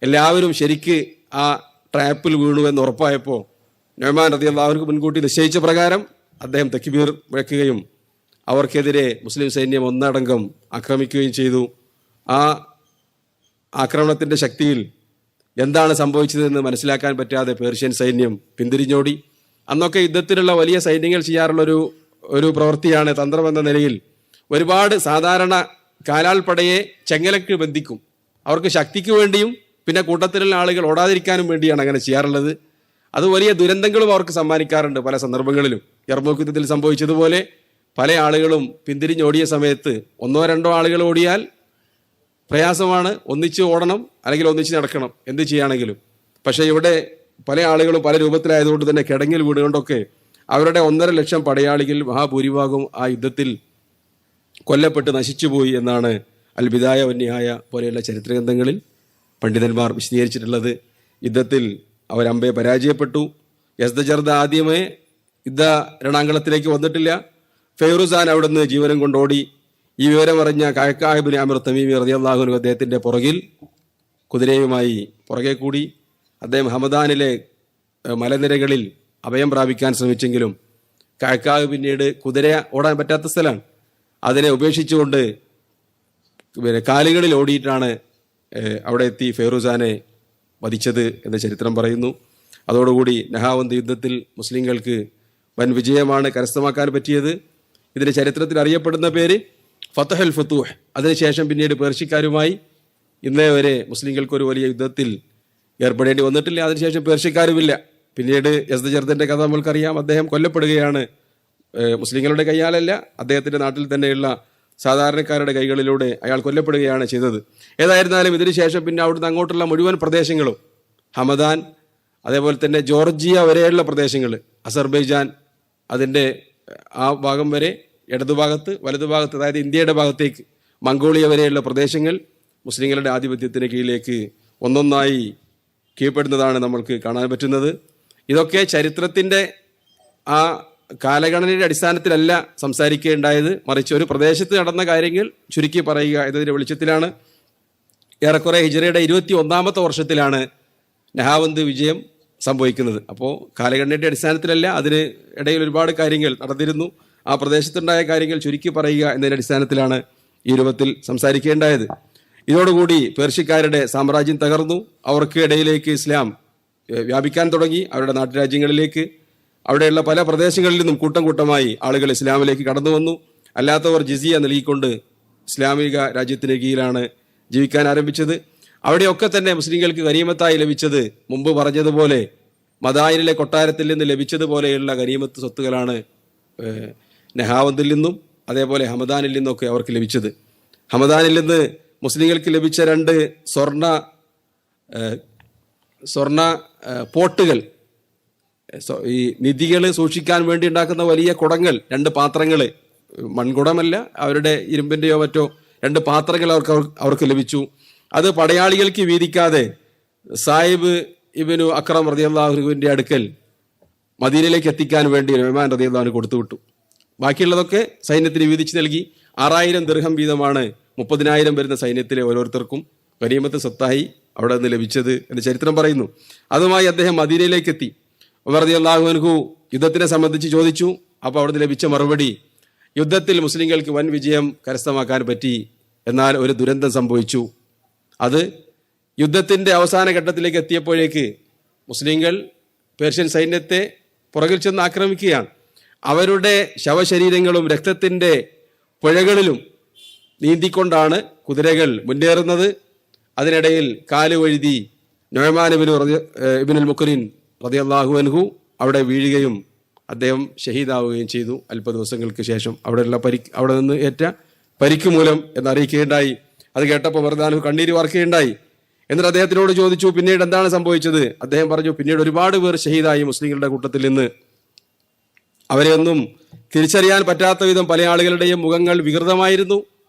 Speaker 1: എല്ലാവരും ശരിക്ക് ആ ട്രാപ്പിൽ വീണു എന്ന് ഉറപ്പായപ്പോൾ നുഅ്മാൻ റളിയല്ലാഹു അൻഹു മുൻകൂട്ടി നിശ്ചയിച്ച പ്രകാരം അദ്ദേഹം തക്ബീർ മുഴക്കുകയും അവർക്കെതിരെ മുസ്ലിം സൈന്യം ഒന്നടങ്കം ആക്രമിക്കുകയും ചെയ്തു. ആ ആക്രമണത്തിൻ്റെ ശക്തിയിൽ എന്താണ് സംഭവിച്ചതെന്ന് മനസ്സിലാക്കാൻ പറ്റാതെ പേർഷ്യൻ സൈന്യം പിന്തിരിഞ്ഞോടി. അന്നൊക്കെ യുദ്ധത്തിലുള്ള വലിയ സൈന്യങ്ങൾ ചെയ്യാറുള്ള ഒരു പ്രവൃത്തിയാണ് തന്ത്രം എന്ന നിലയിൽ ഒരുപാട് സാധാരണ കാലാൾപ്പടയെ ചെങ്ങലക്ക് ബന്ധിക്കും. അവർക്ക് ശക്തിക്ക് വേണ്ടിയും പിന്നെ കൂട്ടത്തിലുള്ള ആളുകൾ ഓടാതിരിക്കാനും വേണ്ടിയാണ് അങ്ങനെ ചെയ്യാറുള്ളത്. അത് വലിയ ദുരന്തങ്ങളും അവർക്ക് സമ്മാനിക്കാറുണ്ട് പല സന്ദർഭങ്ങളിലും. യർമൂക്ക് യുദ്ധത്തിൽ സംഭവിച്ചതുപോലെ പല ആളുകളും പിന്തിരിഞ്ഞോടിയ സമയത്ത് ഒന്നോ രണ്ടോ ആളുകൾ ഓടിയാൽ പ്രയാസമാണ്, ഒന്നിച്ച് ഓടണം അല്ലെങ്കിൽ ഒന്നിച്ച് നടക്കണം, എന്ത് ചെയ്യുകയാണെങ്കിലും. പക്ഷേ ഇവിടെ പല ആളുകളും പല രൂപത്തിലായതുകൊണ്ട് തന്നെ കിടങ്ങിൽ വീടുകൊണ്ടൊക്കെ അവരുടെ 1.5 ലക്ഷം പടയാളികൾ മഹാഭൂരിഭാഗവും ആ യുദ്ധത്തിൽ കൊല്ലപ്പെട്ട് നശിച്ചുപോയി എന്നാണ് അൽ ബിദായ വന്നിഹായ പോലെയുള്ള ചരിത്രഗ്രന്ഥങ്ങളിൽ പണ്ഡിതന്മാർ വിശദീകരിച്ചിട്ടുള്ളത്. യുദ്ധത്തിൽ അവരമ്പെ പരാജയപ്പെട്ടു. യസ്ദജർദ ആദ്യമേ യുദ്ധ രണാങ്കണത്തിലേക്ക് വന്നിട്ടില്ല. ഫെയ്റുസാൻ അവിടുന്ന് ജീവനം കൊണ്ടോടി. ഈ വിവരമറിഞ്ഞ കഅബ് ഇബ്നു അംർ തമീമി റളിയല്ലാഹു അൻഹു അദ്ദേഹത്തിൻ്റെ പുറകിൽ കുതിരയുമായി പുറകെ കൂടി. അദ്ദേഹം ഹമദാനിലെ മലനിരകളിൽ അഭയം പ്രാപിക്കാൻ ശ്രമിച്ചെങ്കിലും കഅബ് പിന്നീട് കുതിര ഓടാൻ പറ്റാത്ത സ്ഥലമാണ്, അതിനെ ഉപേക്ഷിച്ചുകൊണ്ട് കാലുകളിൽ ഓടിയിട്ടാണ് അവിടെ എത്തി ഫെയ്റുസാനെ വധിച്ചത് എന്ന് ചരിത്രം പറയുന്നു. അതോടുകൂടി നഹാവന്ത് യുദ്ധത്തിൽ മുസ്ലിങ്ങൾക്ക് വൻ വിജയമാണ് കരസ്ഥമാക്കാൻ പറ്റിയത്. ഇതിൻ്റെ ചരിത്രത്തിൽ അറിയപ്പെടുന്ന പേര് ഫതഹുൽ ഫുതൂഹ്. അതിനുശേഷം പിന്നീട് പേർഷ്യക്കാരുമായി ഇന്നേ വരെ മുസ്ലിങ്ങൾക്കൊരു വലിയ യുദ്ധത്തിൽ ഏർപ്പെടേണ്ടി വന്നിട്ടില്ല. അതിനുശേഷം പേർഷ്യക്കാരുമില്ല. പിന്നീട് യസ്ദജർദിൻ്റെ കഥ നമ്മൾക്കറിയാം. അദ്ദേഹം കൊല്ലപ്പെടുകയാണ്. മുസ്ലിങ്ങളുടെ കൈയാലല്ല, അദ്ദേഹത്തിൻ്റെ നാട്ടിൽ തന്നെയുള്ള സാധാരണക്കാരുടെ കൈകളിലൂടെ അയാൾ കൊല്ലപ്പെടുകയാണ് ചെയ്തത്. ഏതായിരുന്നാലും ഇതിനുശേഷം പിന്നെ അവിടുന്ന് അങ്ങോട്ടുള്ള മുഴുവൻ പ്രദേശങ്ങളും, ഹമദാൻ, അതേപോലെ തന്നെ ജോർജിയ വരെയുള്ള പ്രദേശങ്ങൾ, അസർബൈജാൻ, അതിൻ്റെ ആ ഭാഗം വരെ, ഇടതുഭാഗത്ത് വലതുഭാഗത്ത്, അതായത് ഇന്ത്യയുടെ ഭാഗത്തേക്ക് മംഗോളിയ വരെയുള്ള പ്രദേശങ്ങൾ മുസ്ലിങ്ങളുടെ ആധിപത്യത്തിന് കീഴിലേക്ക് ഒന്നൊന്നായി കീഴ്പ്പെടുന്നതാണ് നമ്മൾക്ക് കാണാൻ പറ്റുന്നത്. ഇതൊക്കെ ചരിത്രത്തിൻ്റെ ആ കാലഗണനയുടെ അടിസ്ഥാനത്തിലല്ല സംസാരിക്കുകയുണ്ടായത്, മറിച്ച് ഒരു പ്രദേശത്ത് നടന്ന കാര്യങ്ങൾ ചുരുക്കി പറയുക എന്നതിൻ്റെ വെളിച്ചത്തിലാണ്. ഏറെക്കുറെ ഹിജ്റയുടെ 21ാമത്തെ വർഷത്തിലാണ് നഹാവന്ത് വിജയം സംഭവിക്കുന്നത്. അപ്പോൾ കാലഗണനയുടെ അടിസ്ഥാനത്തിലല്ല, അതിന് ഇടയിൽ ഒരുപാട് കാര്യങ്ങൾ നടന്നിരുന്നു. ആ പ്രദേശത്തുണ്ടായ കാര്യങ്ങൾ ചുരുക്കി പറയുക എന്നതിൻ്റെ അടിസ്ഥാനത്തിലാണ് ഈ രൂപത്തിൽ സംസാരിക്കേണ്ടായത്. ഇതോടുകൂടി പേർഷ്യക്കാരുടെ സാമ്രാജ്യം തകർന്നു. അവർക്ക് ഇടയിലേക്ക് ഇസ്ലാം വ്യാപിക്കാൻ തുടങ്ങി. അവരുടെ നാട്ടുരാജ്യങ്ങളിലേക്ക്, അവിടെയുള്ള പല പ്രദേശങ്ങളിൽ നിന്നും കൂട്ടം കൂട്ടമായി ആളുകൾ ഇസ്ലാമിലേക്ക് കടന്നു വന്നു. അല്ലാത്തവർ ജിസിയ നൽകിക്കൊണ്ട് ഇസ്ലാമിക രാജ്യത്തിന് കീഴിലാണ് ജീവിക്കാൻ ആരംഭിച്ചത്. അവിടെയൊക്കെ തന്നെ മുസ്ലിങ്ങൾക്ക് ഗനീമത്തായി ലഭിച്ചത് മുമ്പ് പറഞ്ഞതുപോലെ മദായിനിലെ കൊട്ടാരത്തിൽ നിന്ന് ലഭിച്ചതുപോലെയുള്ള ഗനീമത്ത് സ്വത്തുകളാണ് നഹാവന്തിൽ നിന്നും അതേപോലെ ഹമദാനിൽ നിന്നൊക്കെ അവർക്ക് ലഭിച്ചത്. ഹമദാനിൽ നിന്ന് മുസ്ലിങ്ങൾക്ക് ലഭിച്ച 2 സ്വർണ്ണ പോട്ടുകൾ, ഈ നിധികൾ സൂക്ഷിക്കാൻ വേണ്ടി ഉണ്ടാക്കുന്ന വലിയ കുടങ്ങൾ, 2 പാത്രങ്ങൾ, മൺകുടമല്ല, അവരുടെ ഇരുമ്പിൻ്റെയോ മറ്റോ 2 പാത്രങ്ങൾ അവർക്ക് ലഭിച്ചു. അത് പടയാളികൾക്ക് വീതിക്കാതെ സാഹിബ് ഇബ്നു അക്രം റളിയല്ലാഹു അൻഹുവിൻ്റെ അടുക്കൽ മദീനയിലേക്ക് എത്തിക്കാൻ വേണ്ടി നുഅ്മാൻ റളിയല്ലാഹു അൻഹു കൊടുത്തുവിട്ടു. ബാക്കിയുള്ളതൊക്കെ സൈന്യത്തിന് വീതിച്ച് നൽകി. 6000 ദിർഹം വീതമാണ് 30,000 വരുന്ന സൈന്യത്തിലെ ഓരോരുത്തർക്കും ഗനീമത്ത് സ്വത്തായി അവിടെ നിന്ന് ലഭിച്ചത് എന്ന് ചരിത്രം പറയുന്നു. അതുമായി അദ്ദേഹം മദീനയിലേക്ക് എത്തി. ഉമർ റളിയല്ലാഹു അൻഹു യുദ്ധത്തിനെ സംബന്ധിച്ച് ചോദിച്ചു. അപ്പോൾ അവിടുന്ന് ലഭിച്ച മറുപടി, യുദ്ധത്തിൽ മുസ്ലിങ്ങൾക്ക് വൻ വിജയം കരസ്ഥമാക്കാൻ പറ്റി, എന്നാൽ ഒരു ദുരന്തം സംഭവിച്ചു. അത് യുദ്ധത്തിൻ്റെ അവസാന ഘട്ടത്തിലേക്ക് എത്തിയപ്പോഴേക്ക് മുസ്ലിങ്ങൾ പേർഷ്യൻ സൈന്യത്തെ പുറകിൽ ചെന്ന് ആക്രമിക്കുകയാണ്. അവരുടെ ശവശരീരങ്ങളും രക്തത്തിൻ്റെ പുഴകളിലും നീന്തിക്കൊണ്ടാണ് കുതിരകൾ മുന്നേറുന്നത്. അതിനിടയിൽ കാലുവഴുതി നുഅ്മാൻ ഇബ്നുൽ മുഖ്രിൻ റളിയല്ലാഹു അൻഹു അവിടെ വീഴുകയും അദ്ദേഹം ഷഹീദാവുകയും ചെയ്തു. അല്പ ദിവസങ്ങൾക്ക് ശേഷം അവിടെ നിന്ന് ഏറ്റ പരിക്ക് മൂലം എന്നറിയിക്കുകയുണ്ടായി. അത് കേട്ടപ്പോൾ മർദാനു കണ്ണീര് വാർക്കുകയുണ്ടായി. എന്നിട്ട് അദ്ദേഹത്തിനോട് ചോദിച്ചു, പിന്നീട് എന്താണ് സംഭവിച്ചത്? അദ്ദേഹം പറഞ്ഞു, പിന്നീട് ഒരുപാട് പേർ ഷഹീദായി മുസ്ലിങ്ങളുടെ കൂട്ടത്തിൽ നിന്ന്. അവരെ ഒന്നും തിരിച്ചറിയാൻ പറ്റാത്ത വിധം പല ആളുകളുടെയും മുഖങ്ങൾ വികൃതമായിരുന്നു.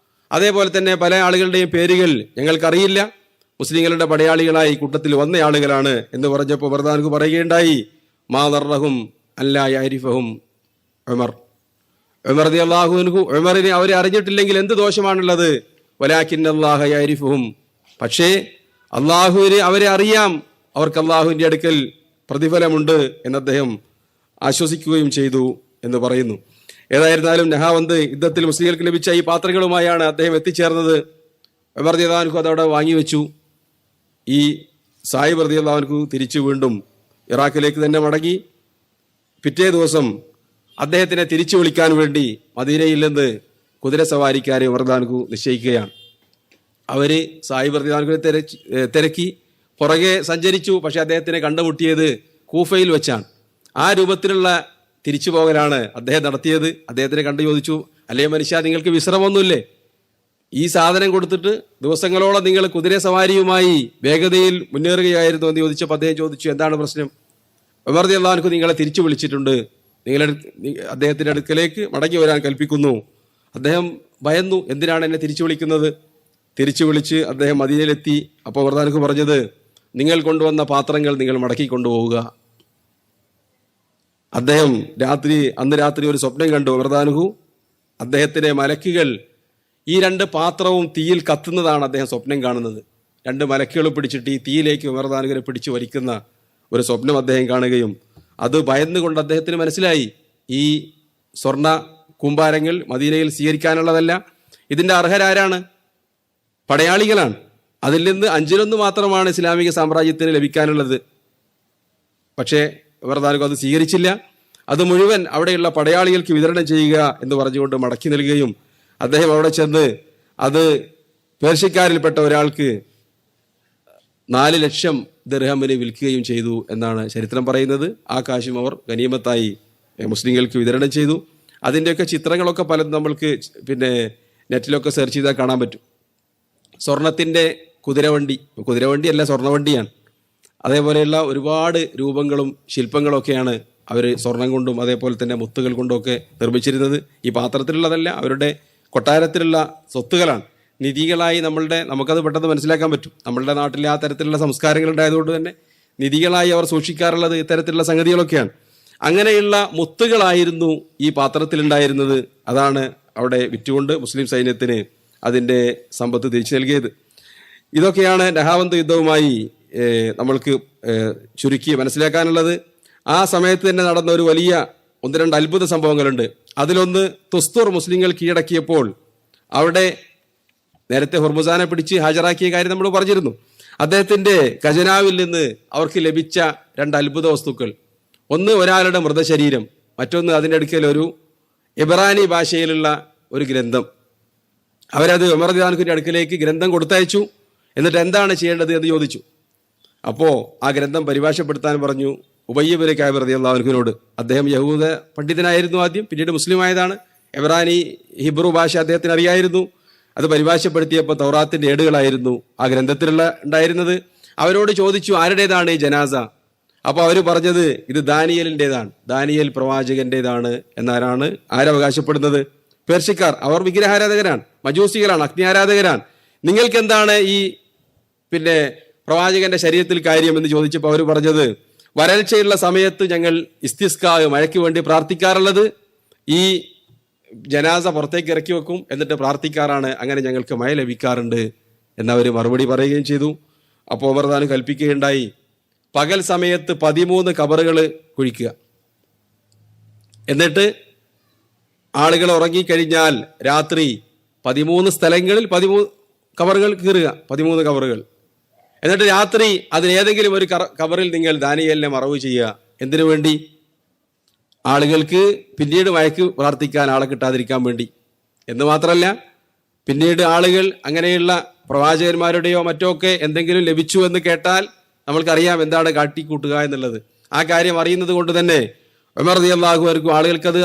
Speaker 1: അതേപോലെ തന്നെ പല ആളുകളുടെയും പേരുകൾ ഞങ്ങൾക്കറിയില്ല. മുസ്ലിങ്ങളുടെ പടയാളികളായി കൂട്ടത്തിൽ വന്ന ആളുകളാണ് എന്ന് പറഞ്ഞപ്പോൾ മർദാനു പറയുകയുണ്ടായി, മാ ദർറഹും അല്ലാ യഅരിഫഹും ഉമർ റളിയല്ലാഹു അൻഹു, ഉമറിനെ അവരെ അറിഞ്ഞിട്ടില്ലെങ്കിൽ എന്ത് ദോഷമാണുള്ളത്? വലാകിന്നല്ലാഹ യഅരിഫുഹും, പക്ഷേ അള്ളാഹുവിന് അവരെ അറിയാം, അവർക്ക് അള്ളാഹുവിൻ്റെ അടുക്കൽ പ്രതിഫലമുണ്ട് എന്ന് അദ്ദേഹം ആശ്വസിക്കുകയും ചെയ്തു എന്ന് പറയുന്നു. ഏതായിരുന്നാലും നഹാവന്ത് യുദ്ധത്തിൽ മുസ്ലിങ്ങൾക്ക് ലഭിച്ച ഈ പാത്രങ്ങളുമായാണ് അദ്ദേഹം എത്തിച്ചേർന്നത്. ഉമർ റളിയല്ലാഹു അൻഹു അതവിടെ വാങ്ങിവെച്ചു. ഈ സായിബ് റളിയല്ലാഹു അൻഹു തിരിച്ചു വീണ്ടും ഇറാഖിലേക്ക് തന്നെ മടങ്ങി. പിറ്റേ ദിവസം അദ്ദേഹത്തിനെ തിരിച്ചു വിളിക്കാൻ വേണ്ടി മദീനയിൽ നിന്ന് കുതിരസവാരിക്കാരെ ഉമർ റളിയല്ലാഹു അൻഹു നിശ്ചയിക്കുകയാണ്. അവർ സായിബ് റളിയല്ലാഹു അൻഹുവിനെ തിരക്കി പുറകെ സഞ്ചരിച്ചു. പക്ഷെ അദ്ദേഹത്തിനെ കണ്ടുമുട്ടിയത് കൂഫയിൽ വെച്ചാണ്. ആ രൂപത്തിലുള്ള തിരിച്ചു പോകലാണ് അദ്ദേഹം നടത്തിയത്. അദ്ദേഹത്തിനെ കണ്ടു ചോദിച്ചു, അല്ലേ മനുഷ്യ, നിങ്ങൾക്ക് വിശ്രമമൊന്നുമില്ലേ? ഈ സാധനം കൊടുത്തിട്ട് ദിവസങ്ങളോളം നിങ്ങൾ കുതിര സവാരിയുമായി വേഗതയിൽ മുന്നേറുകയായിരുന്നു എന്ന് ചോദിച്ചപ്പോൾ അദ്ദേഹം ചോദിച്ചു, എന്താണ് പ്രശ്നം? ഉമർ റളിയല്ലാഹു അൻഹു നിങ്ങളെ തിരിച്ചു വിളിച്ചിട്ടുണ്ട്, അദ്ദേഹത്തിൻ്റെ അടുക്കലേക്ക് മടങ്ങി വരാൻ കൽപ്പിക്കുന്നു. അദ്ദേഹം ഭയന്നു, എന്തിനാണ് എന്നെ തിരിച്ചു വിളിക്കുന്നത്? തിരിച്ചു വിളിച്ച് അദ്ദേഹം മദീനയിലെത്തി. അപ്പോൾ ഉമർ റളിയല്ലാഹു അൻഹു പറഞ്ഞത്, നിങ്ങൾ കൊണ്ടുവന്ന പാത്രങ്ങൾ നിങ്ങൾ മടക്കി കൊണ്ടുപോവുക. അദ്ദേഹം അന്ന് രാത്രി ഒരു സ്വപ്നം കണ്ടു. ഉമർ റളിയല്ലാഹു അൻഹു അദ്ദേഹത്തിൻ്റെ മലക്കുകൾ ഈ 2 പാത്രവും തീയിൽ കത്തുന്നതാണ് അദ്ദേഹം സ്വപ്നം കാണുന്നത്. 2 മലക്കുകൾ പിടിച്ചിട്ട് ഈ തീയിലേക്ക് ഉമർ റളിയല്ലാഹു അൻഹുവിനെ പിടിച്ചു വലിക്കുന്ന ഒരു സ്വപ്നം അദ്ദേഹം കാണുകയും അത് ഭയന്നുകൊണ്ട് അദ്ദേഹത്തിന് മനസ്സിലായി, ഈ സ്വർണ്ണ കൂമ്പാരങ്ങൾ മദീനയിൽ സ്വീകരിക്കാനുള്ളതല്ല, ഇതിൻ്റെ അർഹരാരാണ്? പടയാളികളാണ്. അതിൽ നിന്ന് 5-1 മാത്രമാണ് ഇസ്ലാമിക സാമ്രാജ്യത്തിന് ലഭിക്കാനുള്ളത്. പക്ഷേ ഉമർ റളിയല്ലാഹു അൻഹു അത് സ്വീകരിച്ചില്ല. അത് മുഴുവൻ അവിടെയുള്ള പടയാളികൾക്ക് വിതരണം ചെയ്യുക എന്ന് പറഞ്ഞുകൊണ്ട് മടക്കി നൽകുകയും അദ്ദേഹം അവിടെ ചെന്ന് അത് പേർഷ്യക്കാരിൽപ്പെട്ട ഒരാൾക്ക് 4 ലക്ഷം ദിർഹമിന് വിൽക്കുകയും ചെയ്തു എന്നാണ് ചരിത്രം പറയുന്നത്. ആ കാശും അവർ ഗനീമത്തായി മുസ്ലിങ്ങൾക്ക് വിതരണം ചെയ്തു. അതിൻ്റെയൊക്കെ ചിത്രങ്ങളൊക്കെ പലതും നമ്മൾക്ക് നെറ്റിലൊക്കെ സെർച്ച് ചെയ്താൽ കാണാൻ പറ്റും. സ്വർണത്തിൻ്റെ കുതിരവണ്ടിയല്ല, സ്വർണ്ണവണ്ടിയാണ്. അതേപോലെയുള്ള ഒരുപാട് രൂപങ്ങളും ശില്പങ്ങളൊക്കെയാണ് അവർ സ്വർണം കൊണ്ടും അതേപോലെ തന്നെ മുത്തുകൾ കൊണ്ടുമൊക്കെ നിർമ്മിച്ചിരുന്നത്. ഈ പാത്രത്തിലുള്ളതല്ല, അവരുടെ കൊട്ടാരത്തിലുള്ള സ്വത്തുകളാണ്. നിധികളായി നമുക്കത് പെട്ടെന്ന് മനസ്സിലാക്കാൻ പറ്റും. നമ്മളുടെ നാട്ടിൽ ആ തരത്തിലുള്ള സംസ്കാരങ്ങൾ ഉണ്ടായതുകൊണ്ട് തന്നെ നിധികളായി അവർ സൂക്ഷിക്കാറുള്ളത് ഇത്തരത്തിലുള്ള സംഗതികളൊക്കെയാണ്. അങ്ങനെയുള്ള മുത്തുകളായിരുന്നു ഈ പാത്രത്തിലുണ്ടായിരുന്നത്. അതാണ് അവിടെ വിറ്റുകൊണ്ട് മുസ്ലിം സൈന്യത്തിന് അതിൻ്റെ സമ്പത്ത് തിരിച്ചു നൽകിയത്. ഇതൊക്കെയാണ് നഹാവന്ത് യുദ്ധവുമായി നമ്മൾക്ക് ചുരുക്കി മനസ്സിലാക്കാനുള്ളത്. ആ സമയത്ത് തന്നെ നടന്ന ഒരു വലിയ 1-2 അത്ഭുത സംഭവങ്ങളുണ്ട്. അതിലൊന്ന്, തുസ്തൂർ മുസ്ലിങ്ങൾ കീഴടക്കിയപ്പോൾ അവിടെ നേരത്തെ ഹുർമുസാനെ പിടിച്ച് ഹാജരാക്കിയ കാര്യം നമ്മൾ പറഞ്ഞിരുന്നു. അദ്ദേഹത്തിൻ്റെ ഖജനാവിൽ നിന്ന് അവർക്ക് ലഭിച്ച 2 അത്ഭുത വസ്തുക്കൾ. ഒന്ന് ഒരാളുടെ മൃതശരീരം, മറ്റൊന്ന് അതിൻ്റെ അടുക്കൽ ഒരു ഇബ്രാനി ഭാഷയിലുള്ള ഒരു ഗ്രന്ഥം. അവരത് ഉമർ റളിയല്ലാഹു അൻഹുവിൻ്റെ അടുക്കലേക്ക് ഗ്രന്ഥം കൊടുത്തയച്ചു. എന്നിട്ട് എന്താണ് ചെയ്യേണ്ടത് എന്ന് ചോദിച്ചു. അപ്പോൾ ആ ഗ്രന്ഥം പരിഭാഷപ്പെടുത്താൻ പറഞ്ഞു ഉബയ്യ് ഇബ്നു കഅബ് റളിയല്ലാഹു അൻഹുവിനോട്. അദ്ദേഹം യഹൂദ പണ്ഡിതനായിരുന്നു ആദ്യം, പിന്നീട് മുസ്ലിം ആയതാണ്. എബ്രാനി ഹിബ്രു ഭാഷ അദ്ദേഹത്തിന് അറിയായിരുന്നു. അത് പരിഭാഷപ്പെടുത്തിയപ്പോൾ തൗറാത്തിൻ്റെ ഏടുകളായിരുന്നു ആ ഗ്രന്ഥത്തിലുള്ള ഉണ്ടായിരുന്നത്. അവരോട് ചോദിച്ചു, ആരുടേതാണ് ഈ ജനാസ? അപ്പോൾ അവർ പറഞ്ഞത് ഇത് ദാനിയേലിൻ്റെതാണ്, ദാനിയേൽ പ്രവാചകൻ്റെതാണ് എന്നാണ് ആരവകാശപ്പെടുന്നത്? പേർഷ്യക്കാർ. അവർ വിഗ്രഹാരാധകരാണ്, മജൂസികളാണ്, അഗ്നി ആരാധകരാണ്. നിങ്ങൾക്ക് എന്താണ് ഈ പ്രവാചകന്റെ ശരീരത്തിൽ കാര്യം എന്ന് ചോദിച്ചപ്പോൾ അവർ പറഞ്ഞത്, വരൾച്ചയുള്ള സമയത്ത് ഞങ്ങൾ ഇസ്തിസ്കാ, മഴയ്ക്ക് വേണ്ടി പ്രാർത്ഥിക്കാറുള്ളത് ഈ ജനാസ പുറത്തേക്ക് ഇറക്കി വെക്കും, എന്നിട്ട് പ്രാർത്ഥിക്കാറാണ്, അങ്ങനെ ഞങ്ങൾക്ക് മഴ ലഭിക്കാറുണ്ട് എന്നവർ മറുപടി പറയുകയും ചെയ്തു. അപ്പോൾ ഉമർ റളിയല്ലാഹു അൻഹു കൽപ്പിക്കുകയുണ്ടായി, പകൽ സമയത്ത് 13 കബറുകൾ കുഴിക്കുക, എന്നിട്ട് ആളുകൾ ഉറങ്ങിക്കഴിഞ്ഞാൽ രാത്രി 13 സ്ഥലങ്ങളിൽ 13 കബറുകൾ കീറുക, 13 കബറുകൾ. എന്നിട്ട് രാത്രി അതിലേതെങ്കിലും ഒരു കബറിൽ നിങ്ങൾ ദാനിയേലിനെ മറവ് ചെയ്യുക. എന്തിനു വേണ്ടി? ആളുകൾക്ക് പിന്നീട് മയക്ക് പ്രാർത്ഥിക്കാൻ ആളെ കിട്ടാതിരിക്കാൻ വേണ്ടി. എന്ന് മാത്രമല്ല, പിന്നീട് ആളുകൾ അങ്ങനെയുള്ള പ്രവാചകന്മാരുടെയോ മറ്റോ ഒക്കെ എന്തെങ്കിലും ലഭിച്ചു എന്ന് കേട്ടാൽ നമ്മൾക്കറിയാം എന്താണ് കാട്ടിക്കൂട്ടുക എന്നുള്ളത്. ആ കാര്യം അറിയുന്നത് കൊണ്ട് തന്നെ ഉമർ റളിയല്ലാഹു അൻഹു ആളുകൾക്കത്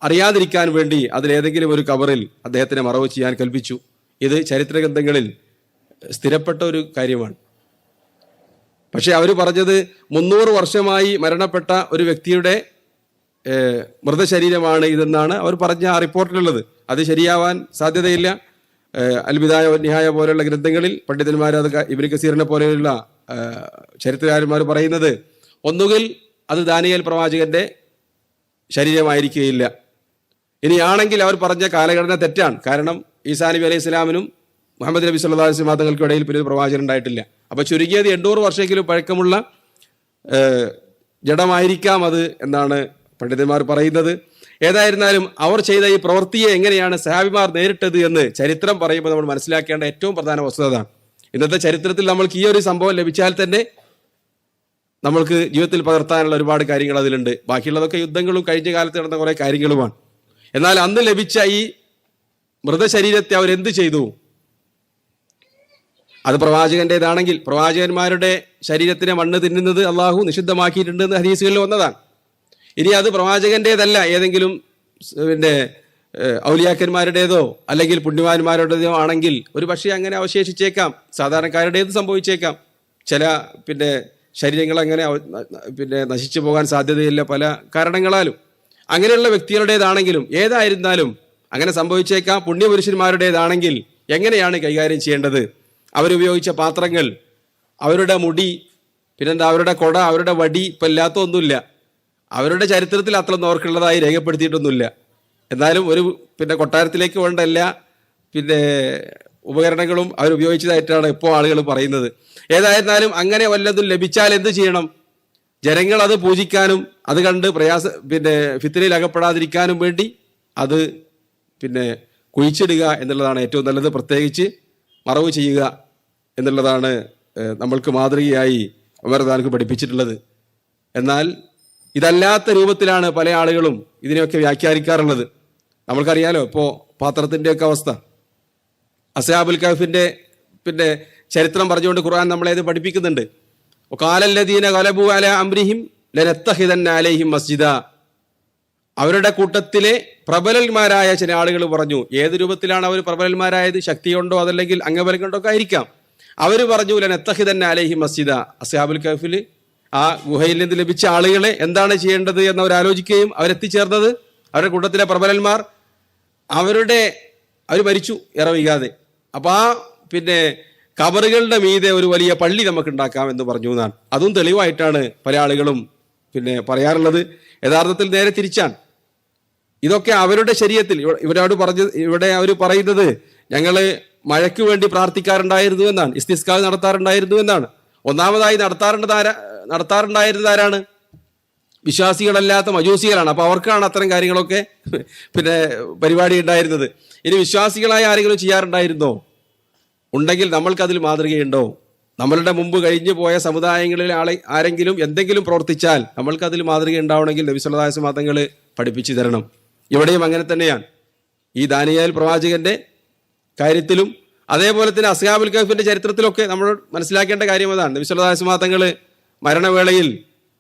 Speaker 1: അറിയാതിരിക്കാൻ വേണ്ടി അതിലേതെങ്കിലും ഒരു കബറിൽ അദ്ദേഹത്തിനെ മറവ് ചെയ്യാൻ കൽപ്പിച്ചു. ഇത് ചരിത്ര ഗ്രന്ഥങ്ങളിൽ സ്ഥിരപ്പെട്ട ഒരു കാര്യമാണ്. പക്ഷെ അവർ പറഞ്ഞത് 300 വർഷമായി മരണപ്പെട്ട ഒരു വ്യക്തിയുടെ മൃതശരീരമാണ് ഇതെന്നാണ് അവർ പറഞ്ഞ ആ റിപ്പോർട്ടിലുള്ളത്. അത് ശരിയാവാൻ സാധ്യതയില്ല. അൽ-ബിദായ വൻ-നിഹായ പോലെയുള്ള ഗ്രന്ഥങ്ങളിൽ പണ്ഡിതന്മാർ, അത് ഇബ്നു കസീറിനെ പോലെയുള്ള ചരിത്രകാരന്മാർ പറയുന്നത്, ഒന്നുകിൽ അത് ദാനിയേൽ പ്രവാചകന്റെ ശരീരമായിരിക്കുകയില്ല. ഇനിയാണെങ്കിൽ അവർ പറഞ്ഞ കാലഘടന തെറ്റാണ്. കാരണം ഈസാ നബി അലൈഹി സ്വലാമിനും മുഹമ്മദ് നബി സല്ലല്ലാഹു അലൈഹി വസല്ലം തങ്ങൾക്ക് ഇടയിൽ പിന്നെ ഒരു പ്രവാചകൻ ഉണ്ടായിട്ടില്ല. അപ്പോൾ ചുരുങ്ങിയത് 800 വർഷമെങ്കിലും പഴക്കമുള്ള ജഡമായിരിക്കാം അത് എന്നാണ് പണ്ഡിതന്മാർ പറയുന്നത്. ഏതായിരുന്നാലും അവർ ചെയ്ത ഈ പ്രവൃത്തിയെ എങ്ങനെയാണ് സഹാബിമാർ നേരിട്ടത് എന്ന് ചരിത്രം പറയുമ്പോൾ നമ്മൾ മനസ്സിലാക്കേണ്ട ഏറ്റവും പ്രധാന വസ്തുത അതാണ്. ഇന്നത്തെ ചരിത്രത്തിൽ നമ്മൾക്ക് ഈ ഒരു സംഭവം ലഭിച്ചാൽ തന്നെ നമ്മൾക്ക് ജീവിതത്തിൽ പകർത്താനുള്ള ഒരുപാട് കാര്യങ്ങൾ അതിലുണ്ട്. ബാക്കിയുള്ളതൊക്കെ യുദ്ധങ്ങളും കഴിഞ്ഞ കാലത്ത് നടന്ന കുറേ കാര്യങ്ങളുമാണ്. എന്നാൽ അന്ന് ലഭിച്ച ഈ മൃതശരീരത്തെ അവരെന്ത് ചെയ്തു? അത് പ്രവാചകന്റേതാണെങ്കിൽ പ്രവാചകന്മാരുടെ ശരീരത്തിനെ മണ്ണ് തിന്നുന്നത് അള്ളാഹു നിഷിദ്ധമാക്കിയിട്ടുണ്ടെന്ന് ഹദീസുകളിൽ വന്നതാണ്. ഇനി അത് പ്രവാചകന്റേതല്ല, ഏതെങ്കിലും ഔലിയാക്കന്മാരുടേതോ അല്ലെങ്കിൽ പുണ്യവാന്മാരുടേതോ ആണെങ്കിൽ ഒരു പക്ഷേ അങ്ങനെ അവശേഷിച്ചേക്കാം. സാധാരണക്കാരുടേത് സംഭവിച്ചേക്കാം. ചില ശരീരങ്ങൾ അങ്ങനെ നശിച്ചു പോകാൻ സാധ്യതയില്ല പല കാരണങ്ങളാലും. അങ്ങനെയുള്ള വ്യക്തികളുടേതാണെങ്കിലും ഏതായിരുന്നാലും അങ്ങനെ സംഭവിച്ചേക്കാം. പുണ്യപുരുഷന്മാരുടേതാണെങ്കിൽ എങ്ങനെയാണ് കൈകാര്യം ചെയ്യേണ്ടത്? അവരുപയോഗിച്ച പാത്രങ്ങൾ, അവരുടെ മുടി, പിന്നെന്താ അവരുടെ കൊട, അവരുടെ വടി ഇപ്പം ഇല്ലാത്തൊന്നുമില്ല. അവരുടെ ചരിത്രത്തിൽ അത്രയൊന്നും അവർക്കുള്ളതായി രേഖപ്പെടുത്തിയിട്ടൊന്നുമില്ല. എന്നാലും ഒരു കൊട്ടാരത്തിലേക്ക് വേണ്ട എല്ലാ ഉപകരണങ്ങളും അവരുപയോഗിച്ചതായിട്ടാണ് ഇപ്പോൾ ആളുകൾ പറയുന്നത്. ഏതായിരുന്നാലും അങ്ങനെ വല്ലതും ലഭിച്ചാൽ എന്ത് ചെയ്യണം? ജനങ്ങൾ അത് പൂജിക്കാനും അത് കണ്ട് ഫിത്നയിൽ അകപ്പെടാതിരിക്കാനും വേണ്ടി അത് കുഴിച്ചിടുക എന്നുള്ളതാണ് ഏറ്റവും നല്ലത്. പ്രത്യേകിച്ച് മറവ് ചെയ്യുക എന്നുള്ളതാണ് നമ്മൾക്ക് മാതൃകയായി ഉമർ റളിയല്ലാഹു പഠിപ്പിച്ചിട്ടുള്ളത്. എന്നാൽ ഇതല്ലാത്ത രൂപത്തിലാണ് പല ആളുകളും ഇതിനെയൊക്കെ വ്യാഖ്യാനിക്കാറുള്ളത്. നമ്മൾക്കറിയാലോ ഇപ്പോൾ പാത്രത്തിൻ്റെയൊക്കെ അവസ്ഥ. അസ്ഹാബുൽ കഹ്ഫിന്റെ ചരിത്രം പറഞ്ഞുകൊണ്ട് ഖുർആൻ നമ്മളേത് പഠിപ്പിക്കുന്നുണ്ട്. ഖാലല്ലദീന ഗലബു അലാ അംരിഹിം ലനത്തഖിദന്ന അലൈഹിം മസ്ജിദ. അവരുടെ കൂട്ടത്തിലെ പ്രബലന്മാരായ ചില ആളുകൾ പറഞ്ഞു. ഏത് രൂപത്തിലാണ് അവർ പ്രബലന്മാരായത്? ശക്തി കൊണ്ടോ അതല്ലെങ്കിൽ അംഗബലം കൊണ്ടോ ഒക്കെ ആയിരിക്കാം. അവർ പറഞ്ഞു ലനത്തഖിദന്ന അലൈഹിം മസ്ജിദ. അസ്ഹാബുൽ കഹ്ഫിൽ ആ ഗുഹയിൽ നിന്ന് ലഭിച്ച ആളുകളെ എന്താണ് ചെയ്യേണ്ടത് എന്ന് അവർ ആലോചിക്കുകയും അവരെത്തിച്ചേർന്നത് അവരുടെ കൂട്ടത്തിലെ പ്രബലന്മാർ അവർ മരിച്ചു ഇറവികാതെ. അപ്പോൾ ആ കബറുകളുടെ മീതെ ഒരു വലിയ പള്ളി നമുക്ക് ഉണ്ടാക്കാം എന്ന് പറഞ്ഞു എന്നാണ്. അതും തെളിവായിട്ടാണ് പല ആളുകളും പറയാറുള്ളത്. യഥാർത്ഥത്തിൽ നേരെ തിരിച്ചാണ്. ഇതൊക്കെ അവരുടെ ശരീഅത്തിൽ ഇവിടെ അവർ പറയുന്നത് ഞങ്ങൾ മഴയ്ക്ക് വേണ്ടി പ്രാർത്ഥിക്കാറുണ്ടായിരുന്നു എന്നാണ്, ഇസ്തിസ്കാ നടത്താറുണ്ടായിരുന്നു എന്നാണ്. ഒന്നാമതായി നടത്താറുണ്ടായിരുന്നത് ആരാണ്? വിശ്വാസികളല്ലാത്ത മജൂസികളാണ്. അപ്പോൾ അവർക്കാണ് അത്തരം കാര്യങ്ങളൊക്കെ പരിപാടി ഉണ്ടായിരുന്നത്. ഇനി വിശ്വാസികളായ ആരെങ്കിലും ചെയ്യാറുണ്ടായിരുന്നോ? ഉണ്ടെങ്കിൽ നമ്മൾക്കതിൽ മാതൃകയുണ്ടോ? നമ്മളുടെ മുമ്പ് കഴിഞ്ഞു പോയ സമുദായങ്ങളിൽ ആരെങ്കിലും എന്തെങ്കിലും പ്രവർത്തിച്ചാൽ നമ്മൾക്കതിൽ മാതൃക ഉണ്ടാവണമെങ്കിൽ നബി സല്ലല്ലാഹു അലൈഹി വസല്ലം തങ്ങൾ പഠിപ്പിച്ചു തരണം. ഇവിടെയും അങ്ങനെ തന്നെയാണ്. ഈ ദാനിയേൽ പ്രവാചകന്റെ കാര്യത്തിലും അതേപോലെ തന്നെ അസ്ഹാബുൽ കഹ്ഫിന്റെ ചരിത്രത്തിലൊക്കെ നമ്മൾ മനസ്സിലാക്കേണ്ട കാര്യം അതാണ്. നബി സല്ലല്ലാഹു അലൈഹി വസല്ലം തങ്ങൾ മരണവേളയിൽ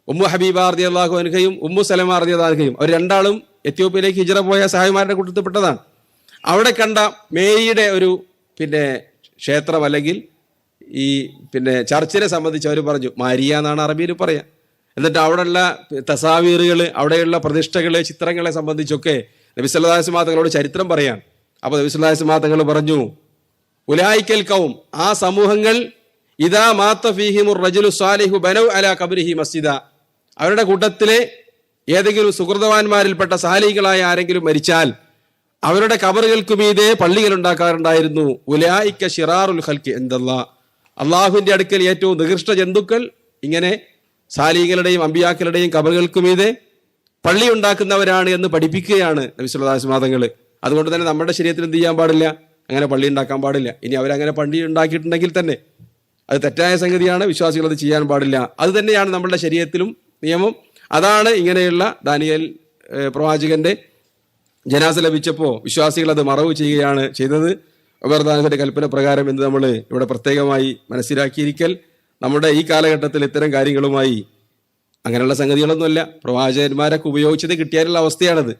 Speaker 1: ഉമ്മു ഹബീബ റളിയല്ലാഹു അൻഹയും ഉമ്മു സലമ റളിയല്ലാഹു അൻഹയും അവർ രണ്ടാളും എത്യോപ്യയിലേക്ക് ഹിജ്റ പോയ സഹായിമാരുടെ കൂട്ടത്തിൽപ്പെട്ടതാണ്. അവിടെ കണ്ട മേരിയുടെ ഒരു ക്ഷേത്രം അല്ലെങ്കിൽ ഈ ചർച്ചിനെ സംബന്ധിച്ച് അവർ പറഞ്ഞു, മാരിയ എന്നാണ് അറബിയിൽ പറയാം. എന്നിട്ട് അവിടെയുള്ള തസാവീറുകൾ, അവിടെയുള്ള പ്രതിഷ്ഠകളെ, ചിത്രങ്ങളെ സംബന്ധിച്ചൊക്കെ നബി സല്ലല്ലാഹു അലൈഹി വസല്ലം തങ്ങളോട് ചരിത്രം പറയാൻ. അപ്പോൾ നബി സല്ലല്ലാഹു അലൈഹി വസല്ലം തങ്ങൾ പറഞ്ഞു, ഉലൈക്കൽ ഖൗം, ആ സമൂഹങ്ങൾ, ഇദാ മാത ഫീഹിമുർ റജുലു സാലിഹു ബനൗ അലാ ഖബ്രിഹി മസ്ജിദ, അവരുടെ കൂട്ടത്തിലെ ഏതെങ്കിലും സുഹൃതവാന്മാരിൽപ്പെട്ട സാലിഹികളായ ആരെങ്കിലും മരിച്ചാൽ അവരുടെ കബറുകൾക്ക് മീതെ പള്ളികൾ ഉണ്ടാക്കാറുണ്ടായിരുന്നു. ഉലൈക ശിറാറുൽ ഖൽഖി ഇൻദല്ലാഹ്, അള്ളാഹുവിന്റെ അടുക്കൽ ഏറ്റവും നികൃഷ്ട ജന്തുക്കൾ ഇങ്ങനെ സാലിഹികളുടെയും അമ്പിയാക്കളുടെയും കബറുകൾക്ക് മീതെ പള്ളി ഉണ്ടാക്കുന്നവരാണ് എന്ന് പഠിപ്പിക്കുകയാണ് നബി സല്ലല്ലാഹു അലൈഹി വസല്ലം തങ്ങൾ. അതുകൊണ്ട് തന്നെ നമ്മുടെ ശരീരത്തിൽ എന്ത് ചെയ്യാൻ പാടില്ല? അങ്ങനെ പള്ളി ഉണ്ടാക്കാൻ പാടില്ല. ഇനി അവരങ്ങനെ പള്ളി ഉണ്ടാക്കിയിട്ടുണ്ടെങ്കിൽ തന്നെ അത് തെറ്റായ സംഗതിയാണ്. വിശ്വാസികൾ അത് ചെയ്യാൻ പാടില്ല. അത് തന്നെയാണ് നമ്മുടെ ശരീരത്തിലും നിയമം. അതാണ് ഇങ്ങനെയുള്ള ദാനിയേൽ പ്രവാചകന്റെ ജനാസ ലഭിച്ചപ്പോൾ വിശ്വാസികൾ അത് മറവ് ചെയ്യുകയാണ് ചെയ്തത്. ഉമർ റളിയല്ലാഹുവിന്റെ കൽപ്പന പ്രകാരം എന്ന് നമ്മൾ ഇവിടെ പ്രത്യേകമായി മനസ്സിലാക്കിയിരിക്കൽ. നമ്മുടെ ഈ കാലഘട്ടത്തിൽ ഇത്തരം കാര്യങ്ങളുമായി അങ്ങനെയുള്ള സംഗതികളൊന്നുമല്ല. പ്രവാചകന്മാരൊക്കെ ഉപയോഗിച്ചത് കിട്ടിയാലുള്ള അവസ്ഥയാണത്.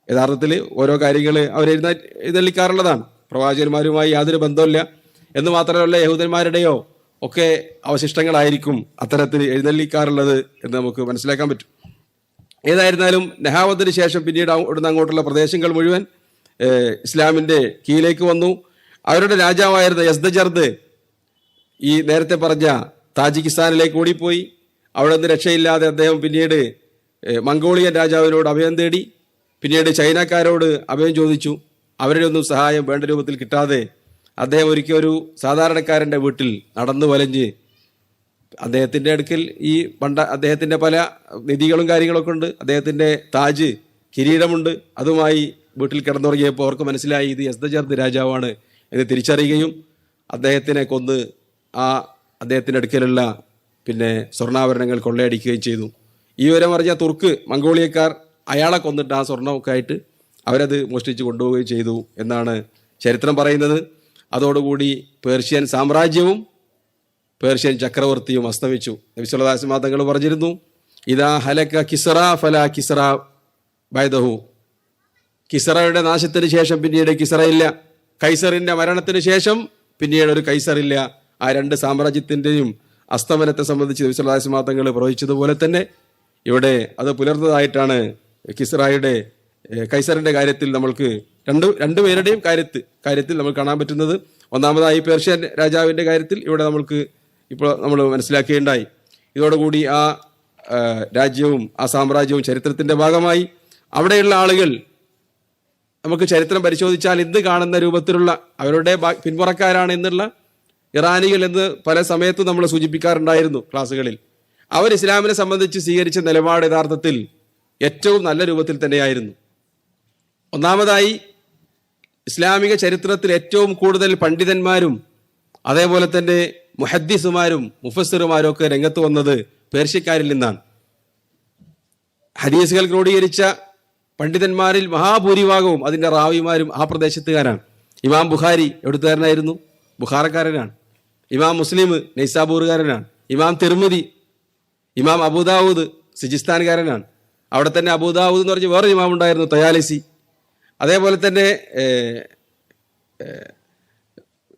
Speaker 1: യഥാർത്ഥത്തിൽ ഓരോ കാര്യങ്ങൾ എഴുന്നള്ളിക്കാറുള്ളതാണ്. പ്രവാചകന്മാരുമായി യാതൊരു ബന്ധമില്ല എന്ന് മാത്രമല്ല, യഹൂദന്മാരുടെയോ ഒക്കെ അവശിഷ്ടങ്ങളായിരിക്കും അത്തരത്തിൽ എഴുന്നള്ളിക്കാറുള്ളത് എന്ന് നമുക്ക് മനസ്സിലാക്കാൻ പറ്റും. ഏതായിരുന്നാലും നഹാവത്തിന് ശേഷം പിന്നീട് ഇവിടുന്ന് അങ്ങോട്ടുള്ള പ്രദേശങ്ങൾ മുഴുവൻ ഇസ്ലാമിൻ്റെ കീഴിലേക്ക് വന്നു. അവരുടെ രാജാവായിരുന്ന യസ്ദജർദ് ഈ നേരത്തെ പറഞ്ഞ താജിക്കിസ്ഥാനിലേക്ക് ഓടിപ്പോയി. അവിടെ നിന്ന് രക്ഷയില്ലാതെ അദ്ദേഹം പിന്നീട് മംഗോളിയൻ രാജാവിനോട് അഭയം തേടി. പിന്നീട് ചൈനക്കാരോട് അഭയം ചോദിച്ചു. അവരുടെ ഒന്നും സഹായം വേണ്ട രൂപത്തിൽ കിട്ടാതെ അദ്ദേഹം ഒരിക്കൽ ഒരു സാധാരണക്കാരൻ്റെ വീട്ടിൽ നടന്നു വലഞ്ഞ് അദ്ദേഹത്തിൻ്റെ അടുക്കൽ ഈ അദ്ദേഹത്തിൻ്റെ പല നിധികളും കാര്യങ്ങളൊക്കെ ഉണ്ട്, അദ്ദേഹത്തിൻ്റെ താജ് കിരീടമുണ്ട്, അതുമായി വീട്ടിൽ കിടന്നുറങ്ങിയപ്പോൾ അവർക്ക് മനസ്സിലായി ഇത് യസ്ദജർദ് രാജാവാണ് എന്ന് തിരിച്ചറിയുകയും അദ്ദേഹത്തിനെ കൊന്ന് അദ്ദേഹത്തിൻ്റെ അടുക്കലുള്ള സ്വർണ്ണാഭരണങ്ങൾ കൊള്ളയടിക്കുകയും ചെയ്തു. ഈ വിവരം അറിഞ്ഞ തുർക്ക് മംഗോളിയക്കാർ അയാളെ കൊന്നിട്ട് ആ സ്വർണ്ണമൊക്കെ ആയിട്ട് അവരത് മോഷ്ടിച്ച് കൊണ്ടുപോവുകയും ചെയ്തു എന്നാണ് ചരിത്രം പറയുന്നത്. അതോടുകൂടി പേർഷ്യൻ സാമ്രാജ്യവും പേർഷ്യൻ ചക്രവർത്തിയും അസ്തമിച്ചു. നബി സല്ലല്ലാഹു അലൈഹി വസല്ലം തങ്ങൾ പറഞ്ഞിരുന്നു, ഇദാ ഹലക കിസ്റ ഫലാ കിസ്റ ബഅദഹു. കിസ്റയുടെ നാശത്തിന് ശേഷം പിന്നീട് കിസ്റയില്ല. കൈസറിന്റെ മരണത്തിന് ശേഷം പിന്നീട് ഒരു കൈസറില്ല. ആ രണ്ട് സാമ്രാജ്യത്തിൻ്റെയും അസ്തമനത്തെ സംബന്ധിച്ച് നബി സല്ലല്ലാഹു അലൈഹി വസല്ലം തങ്ങൾ പ്രവചിച്ചതുപോലെ തന്നെ ഇവിടെ അത് പുലർന്നതായിട്ടാണ് കൈസറിന്റെ കാര്യത്തിൽ നമ്മൾക്ക് രണ്ടുപേരുടെയും കാര്യത്തിൽ നമ്മൾ കാണാൻ പറ്റുന്നത്. ഒന്നാമതായി പേർഷ്യൻ രാജാവിൻ്റെ കാര്യത്തിൽ ഇവിടെ ഇപ്പോൾ നമ്മൾ മനസ്സിലാക്കുകയുണ്ടായി. ഇതോടുകൂടി ആ രാജ്യവും ആ സാമ്രാജ്യവും ചരിത്രത്തിൻ്റെ ഭാഗമായി. അവിടെയുള്ള ആളുകൾ നമുക്ക് ചരിത്രം പരിശോധിച്ചാൽ ഇന്ന് കാണുന്ന രൂപത്തിലുള്ള അവരുടെ പിന്മുറക്കാരാണ് എന്നുള്ള ഇറാനികൾ എന്ന് പല സമയത്തും നമ്മൾ സൂചിപ്പിക്കാറുണ്ടായിരുന്നു ക്ലാസ്സുകളിൽ. അവർ ഇസ്ലാമിനെ സംബന്ധിച്ച് സ്വീകരിച്ച നിലപാട് യഥാർത്ഥത്തിൽ ഏറ്റവും നല്ല രൂപത്തിൽ തന്നെയായിരുന്നു. ഒന്നാമതായി ഇസ്ലാമിക ചരിത്രത്തിൽ ഏറ്റവും കൂടുതൽ പണ്ഡിതന്മാരും അതേപോലെ തന്നെ മുഹദ്ദിസുമാരും മുഫസ്സിറുമാരും ഒക്കെ രംഗത്ത് വന്നത് പേർഷ്യക്കാരിൽ നിന്നാണ്. ഹദീസുകൾ ക്രോഡീകരിച്ച പണ്ഡിതന്മാരിൽ മഹാഭൂരിഭാഗവും അതിൻ്റെ റാവിമാരും ആ പ്രദേശത്തുകാരാണ്. ഇമാം ബുഖാരി എവിടുത്തുകാരനായിരുന്നു? ബുഖാറക്കാരനാണ്. ഇമാം മുസ്ലിം നൈസാബൂറുകാരനാണ്. ഇമാം തിർമിദി, ഇമാം അബൂദാവൂദ് സിജിസ്ഥാൻകാരനാണ്. അവിടെ തന്നെ അബൂദാവൂദ് എന്ന് പറഞ്ഞ് വേറൊരു ഇമാം ഉണ്ടായിരുന്നു, തയാലിസി. അതേപോലെ തന്നെ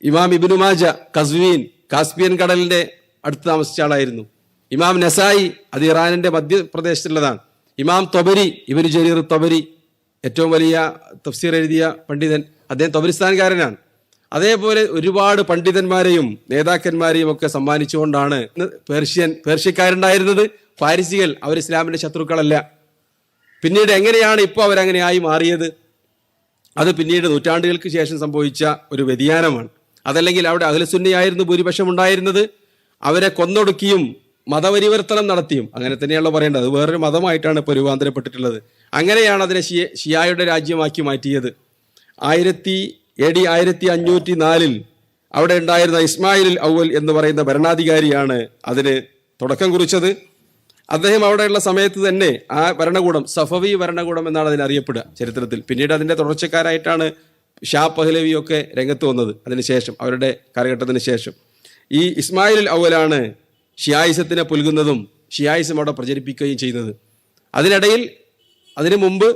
Speaker 1: ഇമാം ഇബ്നു മാജ കസ്വീൻ, കാസ്പിയൻ കടലിൻ്റെ അടുത്ത് താമസിച്ച ആളായിരുന്നു. ഇമാം നസായി, അത് ഇറാനിൻ്റെ മധ്യപ്രദേശത്തുള്ളതാണ്. ഇമാം തൊബരി, ഇബ്നു ജരീർ തൊബരി, ഏറ്റവും വലിയ തഫ്സീർ എഴുതിയ പണ്ഡിതൻ, അദ്ദേഹം തൊബരിസ്ഥാൻകാരനാണ്. അതേപോലെ ഒരുപാട് പണ്ഡിതന്മാരെയും നേതാക്കന്മാരെയും ഒക്കെ സമ്മാനിച്ചുകൊണ്ടാണ് പേർഷ്യക്കാരുണ്ടായിരുന്നത്. ഫാരിസികൾ അവർ ഇസ്ലാമിൻ്റെ ശത്രുക്കളല്ല. പിന്നീട് എങ്ങനെയാണ് ഇപ്പോൾ അവരങ്ങനെയായി മാറിയത്? അത് പിന്നീട് നൂറ്റാണ്ടുകൾക്ക് ശേഷം സംഭവിച്ച ഒരു വ്യതിയാനമാണ്. അതല്ലെങ്കിൽ അവിടെ അഹ്ലുസുന്നയായിരുന്നു ഭൂരിപക്ഷം ഉണ്ടായിരുന്നത്. അവരെ കൊന്നൊടുക്കിയും മതപരിവർത്തനം നടത്തിയും, അങ്ങനെ തന്നെയാണല്ലോ പറയേണ്ടത്, അത് വേറൊരു മതമായിട്ടാണ് ഇപ്പോൾ രൂപാന്തരപ്പെട്ടിട്ടുള്ളത്. അങ്ങനെയാണ് അതിനെ ഷിയായുടെ രാജ്യമാക്കി മാറ്റിയത്. AD 1504 അവിടെ ഉണ്ടായിരുന്ന ഇസ്മായിൽ അവൽ എന്ന് പറയുന്ന ഭരണാധികാരിയാണ് അതിന് തുടക്കം കുറിച്ചത്. അദ്ദേഹം അവിടെയുള്ള സമയത്ത് തന്നെ ആ ഭരണകൂടം സഫവി ഭരണകൂടം എന്നാണ് അതിനറിയപ്പെടുക ചരിത്രത്തിൽ. പിന്നീട് അതിൻ്റെ തുടർച്ചക്കാരായിട്ടാണ് ഷാ പഹ്ലവിയൊക്കെ രംഗത്ത് വന്നത് അതിനുശേഷം, അവരുടെ കാലഘട്ടത്തിന് ശേഷം. ഈ ഇസ്മായിൽ അവലാണ് ഷിയായിസത്തിനെ പുൽകുന്നതും ഷിയായിസം അവിടെ പ്രചരിപ്പിക്കുകയും ചെയ്യുന്നത്. അതിനു മുമ്പ്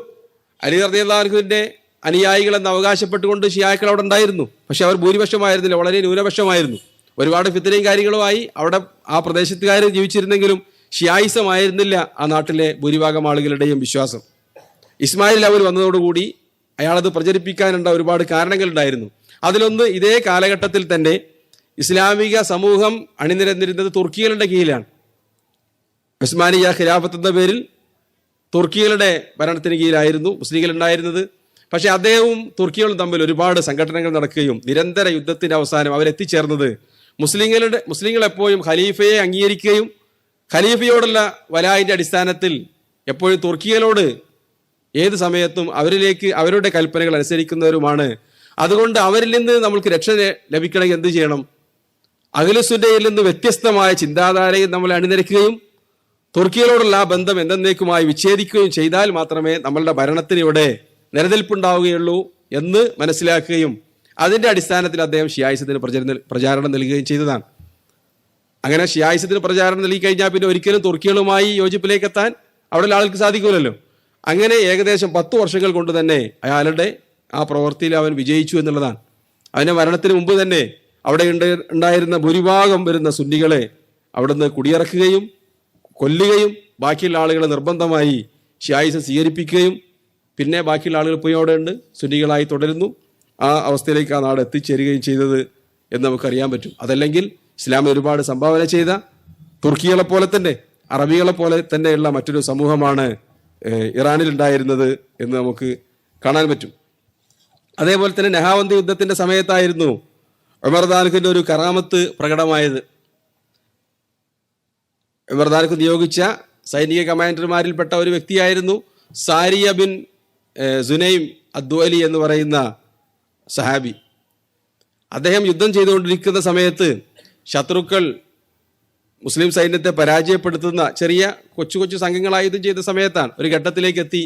Speaker 1: അലി റളിയല്ലാഹു അൻഹുവിൻ്റെ അനുയായികളെന്ന് അവകാശപ്പെട്ടുകൊണ്ട് ഷിയാക്കൾ അവിടെ ഉണ്ടായിരുന്നു. പക്ഷെ അവർ ഭൂരിപക്ഷമായിരുന്നില്ല, വളരെ ന്യൂനപക്ഷമായിരുന്നു. ഒരുപാട് ഫിത്നയും കാര്യങ്ങളുമായി അവിടെ ആ പ്രദേശത്തുകാർ ജീവിച്ചിരുന്നെങ്കിലും ഷിയായിസമായിരുന്നില്ല ആ നാട്ടിലെ ഭൂരിഭാഗം ആളുകളുടെയും വിശ്വാസം. ഇസ്മായിൽ അവൽ വന്നതോടുകൂടി അയാളത് പ്രചരിപ്പിക്കാനുള്ള ഒരുപാട് കാരണങ്ങളുണ്ടായിരുന്നു. അതിലൊന്ന്, ഇതേ കാലഘട്ടത്തിൽ തന്നെ ഇസ്ലാമിക സമൂഹം അണിനിരന്നിരുന്നത് തുർക്കികളുടെ കീഴിലാണ്. ഉസ്മാനിയ ഖിലാഫത്ത് എന്ന പേരിൽ തുർക്കികളുടെ ഭരണത്തിന് കീഴിലായിരുന്നു മുസ്ലിങ്ങൾ ഉണ്ടായിരുന്നത്. പക്ഷെ അദ്ദേഹവും തുർക്കികളും തമ്മിൽ ഒരുപാട് സംഘടനകൾ നടക്കുകയും നിരന്തര യുദ്ധത്തിന്റെ അവസാനം അവരെത്തിച്ചേർന്നത് മുസ്ലിങ്ങൾ എപ്പോഴും ഖലീഫയെ അംഗീകരിക്കുകയും ഖലീഫയോടുള്ള വലായിന്റെ അടിസ്ഥാനത്തിൽ എപ്പോഴും തുർക്കികളോട് ഏത് സമയത്തും അവരുടെ കൽപ്പനകൾ അനുസരിക്കുന്നവരുമാണ്. അതുകൊണ്ട് അവരിൽ നിന്ന് നമ്മൾക്ക് രക്ഷ ലഭിക്കണമെങ്കിൽ എന്ത് ചെയ്യണം? അഹ്ലുസുന്നയിൽ നിന്ന് വ്യത്യസ്തമായ ചിന്താധാരയിൽ നമ്മൾ അണിനിരക്കുകയും തുർക്കികളോടുള്ള ആ ബന്ധം എന്നേക്കുമായി വിച്ഛേദിക്കുകയും ചെയ്താൽ മാത്രമേ നമ്മളുടെ ഭരണത്തിന് ഇവിടെ നിലനിൽപ്പുണ്ടാവുകയുള്ളൂ എന്ന് മനസ്സിലാക്കുകയും അതിൻ്റെ അടിസ്ഥാനത്തിൽ അദ്ദേഹം ഷിയായിസത്തിന് പ്രചാരണം നൽകുകയും ചെയ്തതാണ്. അങ്ങനെ ഷിയായിസത്തിന് പ്രചാരണം നൽകി കഴിഞ്ഞാൽ പിന്നെ ഒരിക്കലും തുർക്കികളുമായി യോജിപ്പിലേക്ക് എത്താൻ അവിടെയുള്ള ആൾക്ക് സാധിക്കില്ലല്ലോ. അങ്ങനെ ഏകദേശം 10 വർഷങ്ങൾ കൊണ്ട് തന്നെ അയാളുടെ ആ പ്രവൃത്തിയിൽ അവൻ വിജയിച്ചു എന്നുള്ളതാണ്. അവൻ്റെ മരണത്തിന് മുമ്പ് തന്നെ അവിടെ ഉണ്ടായിരുന്ന ഭൂരിഭാഗം വരുന്ന സുന്നികളെ അവിടുന്ന് കുടിയിറക്കുകയും കൊല്ലുകയും ബാക്കിയുള്ള ആളുകളെ നിർബന്ധമായി ഷിയായിസം സ്വീകരിപ്പിക്കുകയും പിന്നെ ബാക്കിയുള്ള ആളുകൾ പോയി അവിടെ ഉണ്ട് സുന്നികളായി തുടരുന്നു. ആ അവസ്ഥയിലേക്ക് ആ നാട് എത്തിച്ചേരുകയും ചെയ്തത് എന്ന് നമുക്കറിയാൻ പറ്റും. അതല്ലെങ്കിൽ ഇസ്ലാമിന് ഒരുപാട് സംഭാവന ചെയ്ത തുർക്കികളെ പോലെ തന്നെ അറബികളെ പോലെ തന്നെയുള്ള മറ്റൊരു സമൂഹമാണ് ഇറാനിൽ ഉണ്ടായിരുന്നത് എന്ന് നമുക്ക് കാണാൻ പറ്റും. അതേപോലെ തന്നെ നെഹാവന്തി യുദ്ധത്തിന്റെ സമയത്തായിരുന്നു ഉമർ ദാനിഖിന്റെ ഒരു കറാമത്ത് പ്രകടമായത്. ഉമർ ദാനിഖ് നിയോഗിച്ച സൈനിക കമാൻഡർമാരിൽപ്പെട്ട ഒരു വ്യക്തിയായിരുന്നു സാരിയ ബിൻ സുനൈം അദ്വലി എന്ന് പറയുന്ന സഹാബി. അദ്ദേഹം യുദ്ധം ചെയ്തുകൊണ്ടിരിക്കുന്ന സമയത്ത് ശത്രുക്കൾ മുസ്ലിം സൈന്യത്തെ പരാജയപ്പെടുത്തുന്ന ചെറിയ കൊച്ചു കൊച്ചു സംഘങ്ങളായി യുദ്ധം ചെയ്ത സമയത്താണ് ഒരു ഘട്ടത്തിലേക്ക് എത്തി.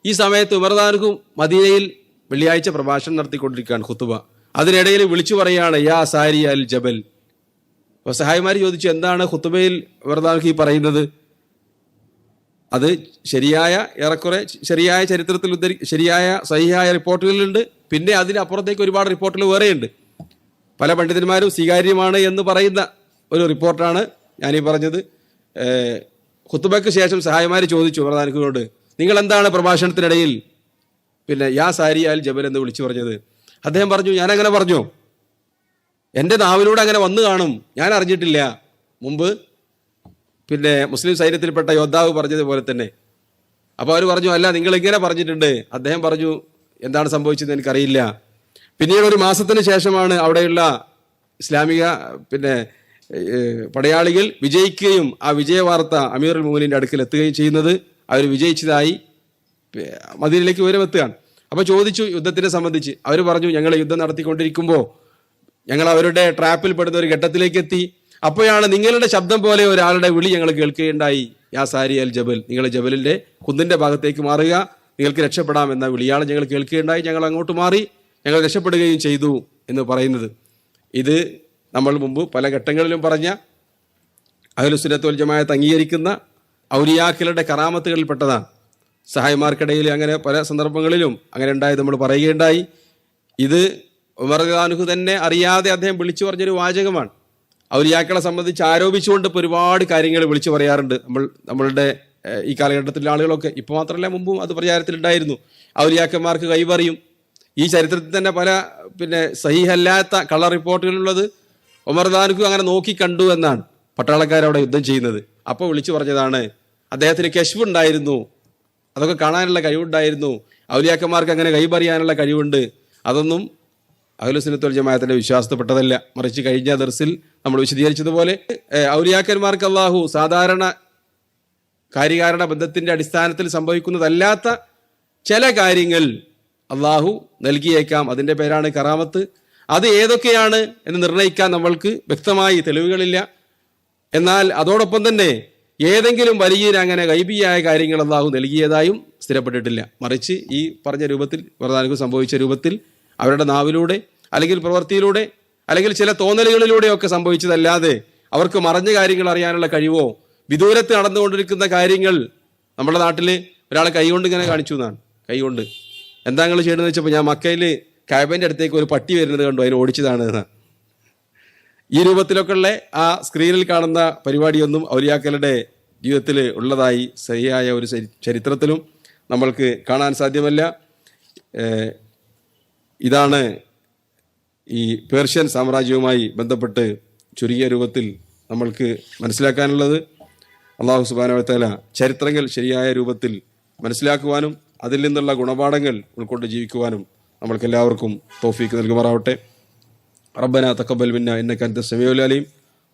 Speaker 1: ഈ സമയത്ത് ഉമർ ദാനിഖും മദീനയിൽ വെള്ളിയാഴ്ച പ്രഭാഷണം നടത്തിക്കൊണ്ടിരിക്കുകയാണ്, ഖുതുബ. അതിനിടയിൽ വിളിച്ചു പറയുകയാണ്, യാ സാരിയ അൽ ജബൽ. അപ്പോൾ സഹായിമാർ ചോദിച്ചു, എന്താണ് ഖുതുബയിൽ ഉമർ ദാനിഖ് ഈ പറയുന്നത്? അത് ശരിയായ ഏറെക്കുറെ ശരിയായ ചരിത്രത്തിൽ ശരിയായ സഹിയായ റിപ്പോർട്ടുകളുണ്ട്. പിന്നെ അതിനപ്പുറത്തേക്ക് ഒരുപാട് റിപ്പോർട്ടുകൾ വേറെയുണ്ട്. പല പണ്ഡിതന്മാരും സ്വീകാര്യമാണ് എന്ന് പറയുന്ന ഒരു റിപ്പോർട്ടാണ് ഞാനീ പറഞ്ഞത്. ഖുതുബയ്ക്ക് ശേഷം സഹായിമാർ ചോദിച്ചു ഉമർ ദാനിഖിനോട്, നിങ്ങൾ എന്താണ് പ്രഭാഷണത്തിനിടയിൽ പിന്നെ യാ സാരിയ അൽ ജബൽ എന്ന് വിളിച്ചു പറഞ്ഞത്? അദ്ദേഹം പറഞ്ഞു, ഞാനങ്ങനെ പറഞ്ഞു, എൻ്റെ നാവിലൂടെ അങ്ങനെ വന്നു കാണും, ഞാൻ അറിഞ്ഞിട്ടില്ല. മുമ്പ് പിന്നെ മുസ്ലിം സൈന്യത്തിൽപ്പെട്ട യോദ്ധാവ് പറഞ്ഞതുപോലെ തന്നെ. അപ്പോൾ അവർ പറഞ്ഞു, അല്ല നിങ്ങൾ ഇങ്ങനെ പറഞ്ഞിട്ടുണ്ട്. അദ്ദേഹം പറഞ്ഞു, എന്താണ് സംഭവിച്ചത് എനിക്കറിയില്ല. പിന്നീട് ഒരു മാസത്തിന് ശേഷമാണ് അവിടെയുള്ള ഇസ്ലാമിക പിന്നെ പടയാളികൾ വിജയിക്കുകയും ആ വിജയ വാർത്ത അമീറുൽ മുഅ്മിനീന്റെ അടുക്കൽ എത്തുകയും ചെയ്യുന്നത്. അവർ വിജയിച്ചതായി മദീനയിലേക്ക് വിവരമെത്തുകയാണ്. അപ്പോൾ ചോദിച്ചു യുദ്ധത്തിനെ സംബന്ധിച്ച്. അവർ പറഞ്ഞു, ഞങ്ങൾ യുദ്ധം നടത്തിക്കൊണ്ടിരിക്കുമ്പോൾ ഞങ്ങൾ അവരുടെ ട്രാപ്പിൽ പെടുന്ന ഒരു ഘട്ടത്തിലേക്ക് എത്തി. അപ്പോഴാണ് നിങ്ങളുടെ ശബ്ദം പോലെ ഒരാളുടെ വിളി ഞങ്ങൾ കേൾക്കുകയുണ്ടായി, യാ സാരി അൽ ജബൽ, നിങ്ങൾ ജബലിന്റെ കുന്നിന്റെ ഭാഗത്തേക്ക് മാറുക, നിങ്ങൾക്ക് രക്ഷപ്പെടാം എന്ന വിളിയാണ് ഞങ്ങൾ കേൾക്കുകയുണ്ടായി. ഞങ്ങൾ അങ്ങോട്ട് മാറി, ഞങ്ങൾ രക്ഷപ്പെടുകയും ചെയ്തു എന്ന് പറയുന്നത്. ഇത് നമ്മൾ മുമ്പ് പല ഘട്ടങ്ങളിലും പറഞ്ഞ അഹ്ലുസുന്നത്ത് വൽ ജമാഅത്ത് അംഗീകരിക്കുന്ന ഔലിയാക്കളുടെ കറാമത്തുകളിൽപ്പെട്ടതാണ്. സഹായിമാർക്കിടയിൽ അങ്ങനെ പല സന്ദർഭങ്ങളിലും അങ്ങനെ ഉണ്ടായത് നമ്മൾ പറയുകയുണ്ടായി. ഇത് ഉമർ ദാനിഖ് തന്നെ അറിയാതെ അദ്ദേഹം വിളിച്ചു പറഞ്ഞൊരു വാചകമാണ്. ഔലിയാക്കളെ സംബന്ധിച്ച് ആരോപിച്ചുകൊണ്ട് ഇപ്പോൾ ഒരുപാട് കാര്യങ്ങൾ വിളിച്ചു പറയാറുണ്ട് നമ്മളുടെ ഈ കാലഘട്ടത്തിലെ ആളുകളൊക്കെ. ഇപ്പോൾ മാത്രമല്ല, മുമ്പും അത് പ്രചാരത്തിലുണ്ടായിരുന്നു. ഔലിയാക്കന്മാർക്ക് കൈവറിയും. ഈ ചരിത്രത്തിൽ തന്നെ പല പിന്നെ സഹീഹല്ലാത്ത കള്ള റിപ്പോർട്ടുകളുള്ളത് ഉമർ ദാനിഖ് അങ്ങനെ നോക്കി കണ്ടു എന്നാണ് പട്ടാളക്കാരവിടെ യുദ്ധം ചെയ്യുന്നത്. അപ്പോൾ വിളിച്ചു പറഞ്ഞതാണ്, അദ്ദേഹത്തിന് കശ്ഫ് ഉണ്ടായിരുന്നു, അതൊക്കെ കാണാനുള്ള കഴിവുണ്ടായിരുന്നു, ഔലിയാക്കന്മാർക്ക് അങ്ങനെ കൈപറിയാനുള്ള കഴിവുണ്ട്. അതൊന്നും അഹ്ലുസുന്നത്ത് വൽ ജമാഅത്തിന്റെ വിശ്വാസത്തിൽപ്പെട്ടതല്ല. മറിച്ച് കഴിഞ്ഞ ദർസിൽ നമ്മൾ വിശദീകരിച്ചതുപോലെ ഔലിയാക്കന്മാർക്ക് അള്ളാഹു സാധാരണ കാര്യകാരണ ബന്ധത്തിന്റെ അടിസ്ഥാനത്തിൽ സംഭവിക്കുന്നതല്ലാത്ത ചില കാര്യങ്ങൾ അള്ളാഹു നൽകിയേക്കാം. അതിൻ്റെ പേരാണ് കറാമത്ത്. അത് ഏതൊക്കെയാണ് എന്ന് നിർണ്ണയിക്കാൻ നമ്മൾക്ക് വ്യക്തമായി തെളിവുകളില്ല. എന്നാൽ അതോടൊപ്പം തന്നെ ഏതെങ്കിലും വലിയ അങ്ങനെ ഗൈബിയായ കാര്യങ്ങൾ അള്ളാഹു നൽകിയതായും സ്ഥിരപ്പെട്ടിട്ടില്ല. മറിച്ച് ഈ പറഞ്ഞ രൂപത്തിൽ പ്രധാനക്കും സംഭവിച്ച രൂപത്തിൽ അവരുടെ നാവിലൂടെ അല്ലെങ്കിൽ പ്രവൃത്തിയിലൂടെ അല്ലെങ്കിൽ ചില തോന്നലുകളിലൂടെയൊക്കെ സംഭവിച്ചതല്ലാതെ അവർക്ക് മറഞ്ഞ കാര്യങ്ങൾ അറിയാനുള്ള കഴിവോ വിദൂരത്ത് നടന്നുകൊണ്ടിരിക്കുന്ന കാര്യങ്ങൾ നമ്മുടെ നാട്ടിൽ ഒരാളെ കൈകൊണ്ട് ഇങ്ങനെ കാണിച്ചു എന്നാണ്. കൈകൊണ്ട് എന്താ നിങ്ങൾ ചെയ്യണമെന്ന് വെച്ചപ്പോൾ, ഞാൻ മക്കയിൽ കാബേൻ്റെ അടുത്തേക്ക് ഒരു പട്ടി വരുന്നത് കണ്ടു, അതിനെ ഓടിച്ചതാണ് എന്നാണ്. ഈ രൂപത്തിലൊക്കെ ഉള്ള ആ സ്ക്രീനിൽ കാണുന്ന പരിപാടിയൊന്നും ഔലിയാക്കളുടെ ജീവിതത്തിൽ ഉള്ളതായി ശരിയായ ഒരു ചരിത്രത്തിലും നമ്മൾക്ക് കാണാൻ സാധ്യമല്ല. ഇതാണ് ഈ പേർഷ്യൻ സാമ്രാജ്യവുമായി ബന്ധപ്പെട്ട് ചുരുങ്ങിയ രൂപത്തിൽ നമ്മൾക്ക് മനസ്സിലാക്കാനുള്ളത്. അല്ലാഹു സുബ്ഹാനഹു വ തആല ചരിത്രങ്ങൾ ശരിയായ രൂപത്തിൽ മനസ്സിലാക്കുവാനും അതിൽ നിന്നുള്ള ഗുണപാഠങ്ങൾ ഉൾക്കൊണ്ട് ജീവിക്കുവാനും നമ്മൾക്ക് എല്ലാവർക്കും തൗഫീക്ക് നൽകുമാറാവട്ടെ. റബ്ബനാ തഖബ്ബൽ മിന്നാ ഇന്നക അൻത സമീഉൽ അലീം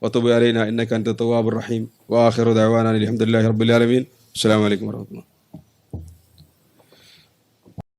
Speaker 1: വതുബ് അലൈനാ ഇന്നക അൻത തവ്വാബുർ റഹീം വആഖിറു ദഅവാനാ അൽഹംദുലില്ലാഹി റബ്ബിൽ ആലമീൻ. അസ്സലാമു അലൈക്കും വറഹ്മത്തുള്ളാഹി.